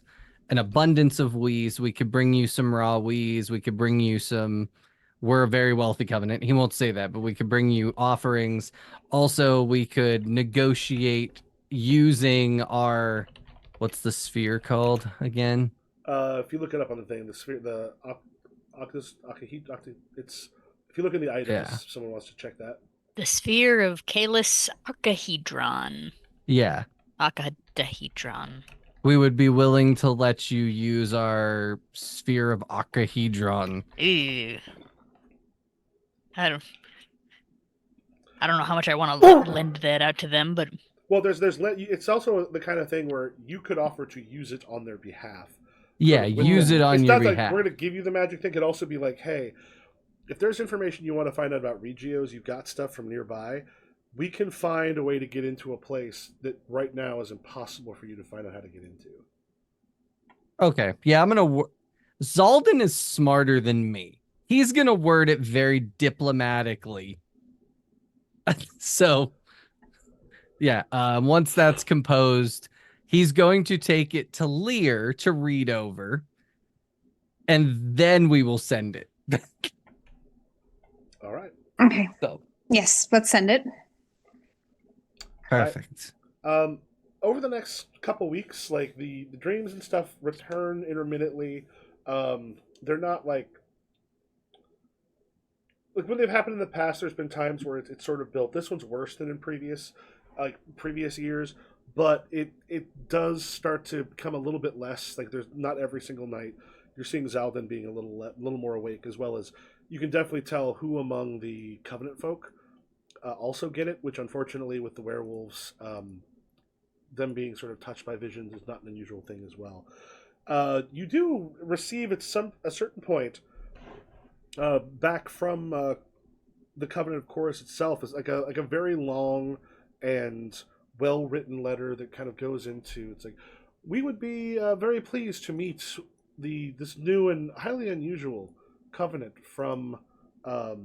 an abundance of wheeze. We could bring you some raw wheeze. We could bring you some. We're a very wealthy covenant. He won't say that, but we could bring you offerings. Also, we could negotiate using our, what's the sphere called again? If you look it up on the thing, the sphere, the it's if you look in the items, Yeah. someone wants to check that. The sphere of Kalis Archahedron. Yeah. Archahedron. We would be willing to let you use our sphere of Archahedron. Ew. I don't know how much I want to lend that out to them, but Well, it's also the kind of thing where you could offer to use it on their behalf. Yeah, With use them. it on It's your not like behalf. we're going to give you the magic thing. It could also be like, hey, if there's information you want to find out about Regios, you've got stuff from nearby, we can find a way to get into a place that right now is impossible for you to find out how to get into. Okay, yeah, I'm gonna. Zalden is smarter than me. He's gonna word it very diplomatically. So, yeah, once that's composed, he's going to take it to Lear to read over, and then we will send it. All right. Okay. So, Yes, let's send it. perfect. Over the next couple weeks, like the dreams and stuff return intermittently. They're not like when they've happened in the past. There's been times where it's sort of built. This one's worse than in previous years, but it does start to become a little bit less. Like there's not every single night you're seeing Zalden being a little more awake, as well as you can definitely tell who among the Covenant folk also get it, which unfortunately with the werewolves, them being sort of touched by visions is not an unusual thing as well. You do receive at a certain point back from the Covenant of Chorus itself is like a very long and well written letter that kind of goes into it's like we would be very pleased to meet this new and highly unusual covenant from not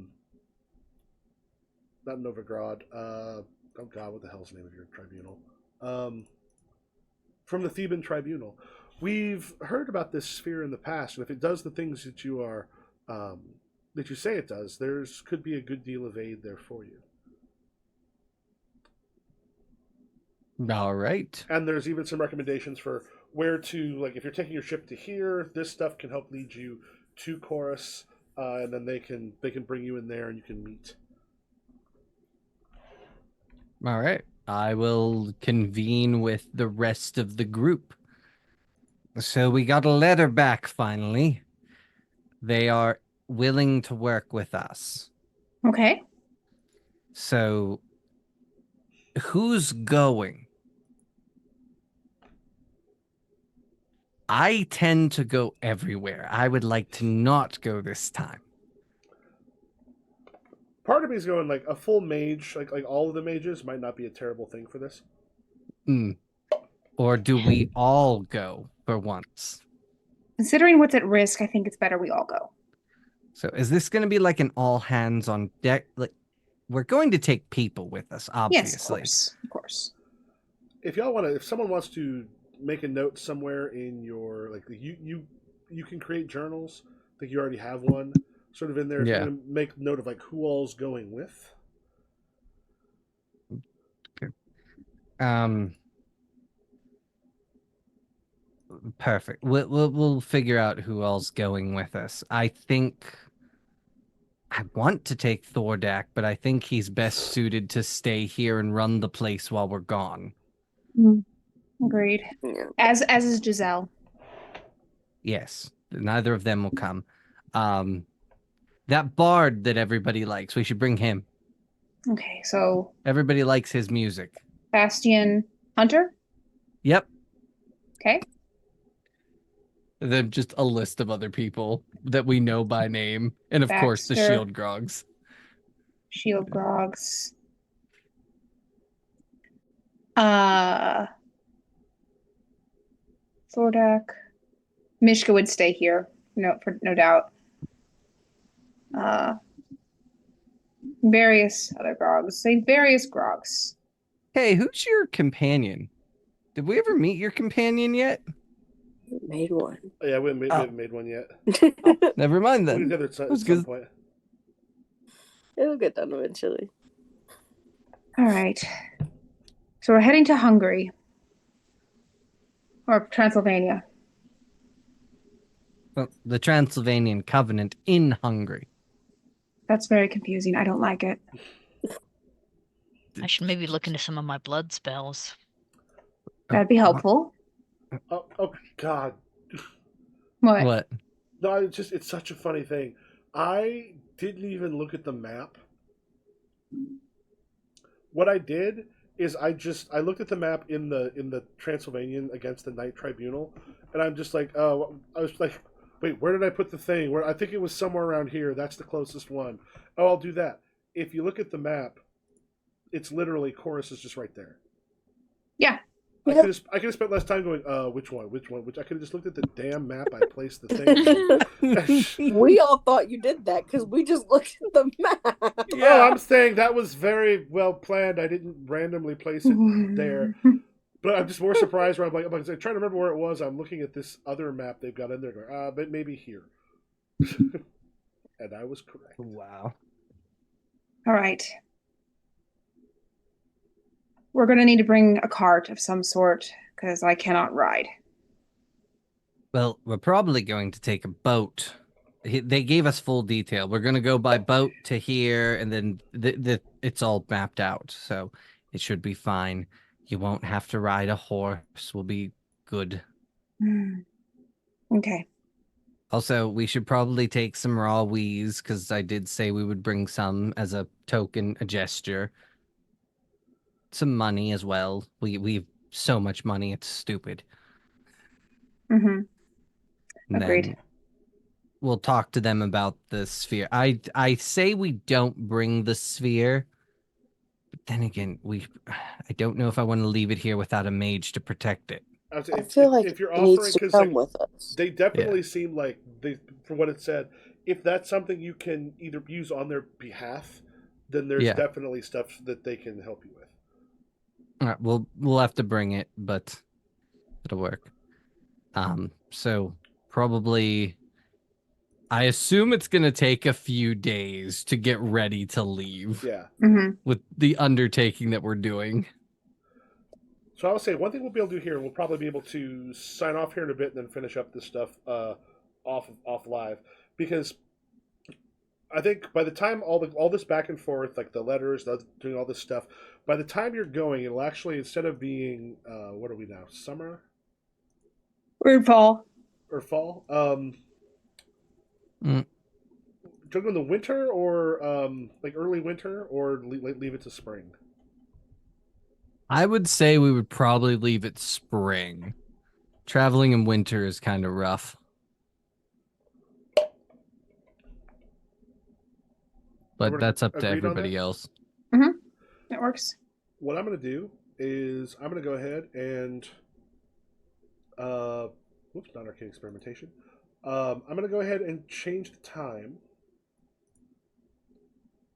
Novigrad. Oh God, what the hell's the name of your tribunal? From the Theban Tribunal. We've heard about this sphere in the past, and if it does the things that you are that you say it does, there's could be a good deal of aid there for you. All right. And there's even some recommendations for where to, like, if you're taking your ship to here, this stuff can help lead you to Chorus, and then they can bring you in there and you can meet. All right. I will convene with the rest of the group. So we got a letter back finally. They are willing to work with us. Okay. So who's going? I tend to go everywhere. I would like to not go this time. Part of me is going like a full mage, like all of the mages might not be a terrible thing for this. Or do we all go for once? Considering what's at risk, I think it's better we all go. So is this going to be like an all hands on deck? Like we're going to take people with us, obviously. Yes, of course. Of course. If someone wants to make a note somewhere in your you can create journals. I think you already have one sort of in there. If Yeah. you're gonna make note of like who all's going with. Perfect. We'll figure out who all's going with us. I think I want to take Thordak, but I think he's best suited to stay here and run the place while we're gone. Agreed. Yeah. As is Giselle. Yes, neither of them will come. That bard that everybody likes, we should bring him. Okay, so Everybody likes his music. Bastion Hunter. Yep. Okay. And then just a list of other people that we know by name. And of course, the Baxter. shield grogs. Shield Grogs. Thordak. Mishka would stay here. No doubt. Various other Grogs. Say various Grogs. Hey, who's your companion? Did we ever meet your companion yet? Made one. Oh, yeah, we Oh. haven't made one yet. Never mind We'll then. get together at was some good. point. It'll get done eventually. All right. So we're heading to Hungary. Or Transylvania. Well, the Transylvanian Covenant in Hungary. That's very confusing. I don't like it. I should maybe look into some of my blood spells. That'd be helpful. Oh God. What? What? No, it's such a funny thing. I didn't even look at the map. What I did is I looked at the map in the Transylvanian against the Knight Tribunal, and I'm just like, oh, I was like, wait, where did I put the thing? Where I think it was somewhere around here. That's the closest one. Oh, I'll do that. If you look at the map, it's literally Chorus is just right there. Yeah. I could have spent less time going, which one? I could have just looked at the damn map I placed the thing. We all thought you did that because we just looked at the map. Oh, I'm saying that was very well planned. I didn't randomly place it there. But I'm just more surprised where I'm trying to remember where it was. I'm looking at this other map they've got in there going, but maybe here. And I was correct. Wow. All right. We're going to need to bring a cart of some sort because I cannot ride. Well, we're probably going to take a boat. They gave us full detail. We're going to go by boat to here, and then it's all mapped out, so it should be fine. You won't have to ride a horse. We'll be good. Okay. Also, we should probably take some raw wheeze, because I did say we would bring some as a token, a gesture. Some money as well. We've so much money, it's stupid. Mm-hmm. And Agreed. then we'll talk to them about the sphere. I say we don't bring the sphere, but then again, I don't know if I want to leave it here without a mage to protect it. I feel like if you're it needs offering, to because come with us. they definitely seem like from what it said, if that's something you can either use on their behalf, then there's definitely stuff that they can help you with. All right, we'll have to bring it, but it'll work. So probably, I assume it's gonna take a few days to get ready to leave. Yeah. Mm-hmm. With the undertaking that we're doing. So I would say one thing we'll be able to do here, we'll probably be able to sign off here in a bit and then finish up this stuff off live, because I think by the time all this back and forth, like the letters, doing all this stuff, by the time you're going, it'll actually, instead of being what are we now? Summer? We're in fall. Or fall? Do you go in the winter or like early winter, or leave it to spring? I would say we would probably leave it spring. Traveling in winter is kind of rough. But that's up to everybody else. Mm-hmm. That works. What I'm going to do is I'm going to go ahead and whoops, not arcane experimentation. I'm going to go ahead and change the time.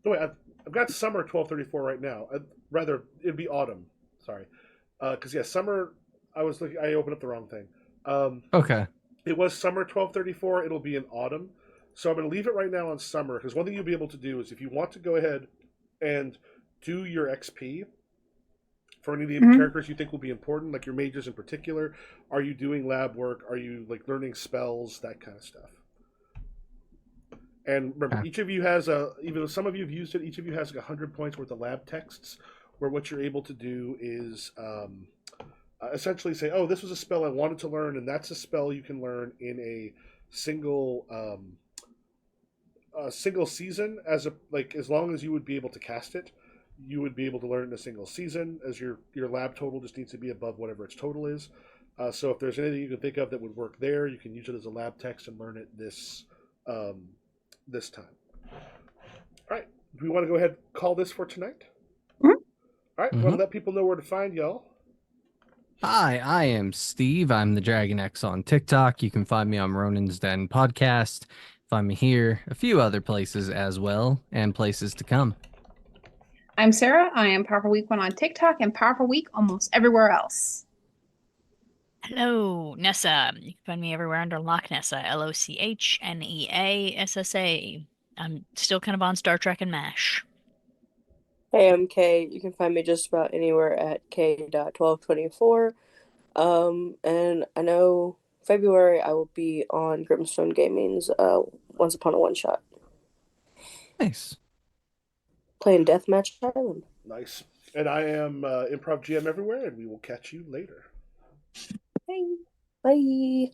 No, wait, I've got summer 1234 right now. Rather, it'd be autumn. Sorry, because summer. I opened up the wrong thing. Okay. It was summer 1234. It'll be in autumn. So I'm going to leave it right now on summer, because one thing you'll be able to do is if you want to go ahead and do your XP for any of the characters you think will be important, like your mages in particular. Are you doing lab work? Are you like learning spells, that kind of stuff? And remember, each of you has even though some of you have used it, each of you has like 100 points worth of lab texts, where what you're able to do is essentially say, oh, this was a spell I wanted to learn, and that's a spell you can learn in a single season, as long as you would be able to cast it, you would be able to learn in a single season, as your lab total just needs to be above whatever its total is. So if there's anything you can think of that would work there, you can use it as a lab text and learn it this time. All right. Do we want to go ahead and call this for tonight? Mhm. All right. Want to let people know where to find y'all? Hi, I am Steve. I'm the Dragon X on TikTok. You can find me on Ronin's Den podcast. Find me here, a few other places as well, and places to come. I'm Sarah. I am Powerful Week 1 on TikTok and Powerful Week almost everywhere else. Hello, Nessa. You can find me everywhere under Loch Nessa, LOCHNEASSA. I'm still kind of on Star Trek and MASH. Hey, I'm Kay. You can find me just about anywhere at k.1224. And I know February I will be on Grimstone Gaming's Once Upon a One Shot. Nice. Playing Deathmatch Island. Nice. And I am Improv GM everywhere, and we will catch you later. Bye. Bye.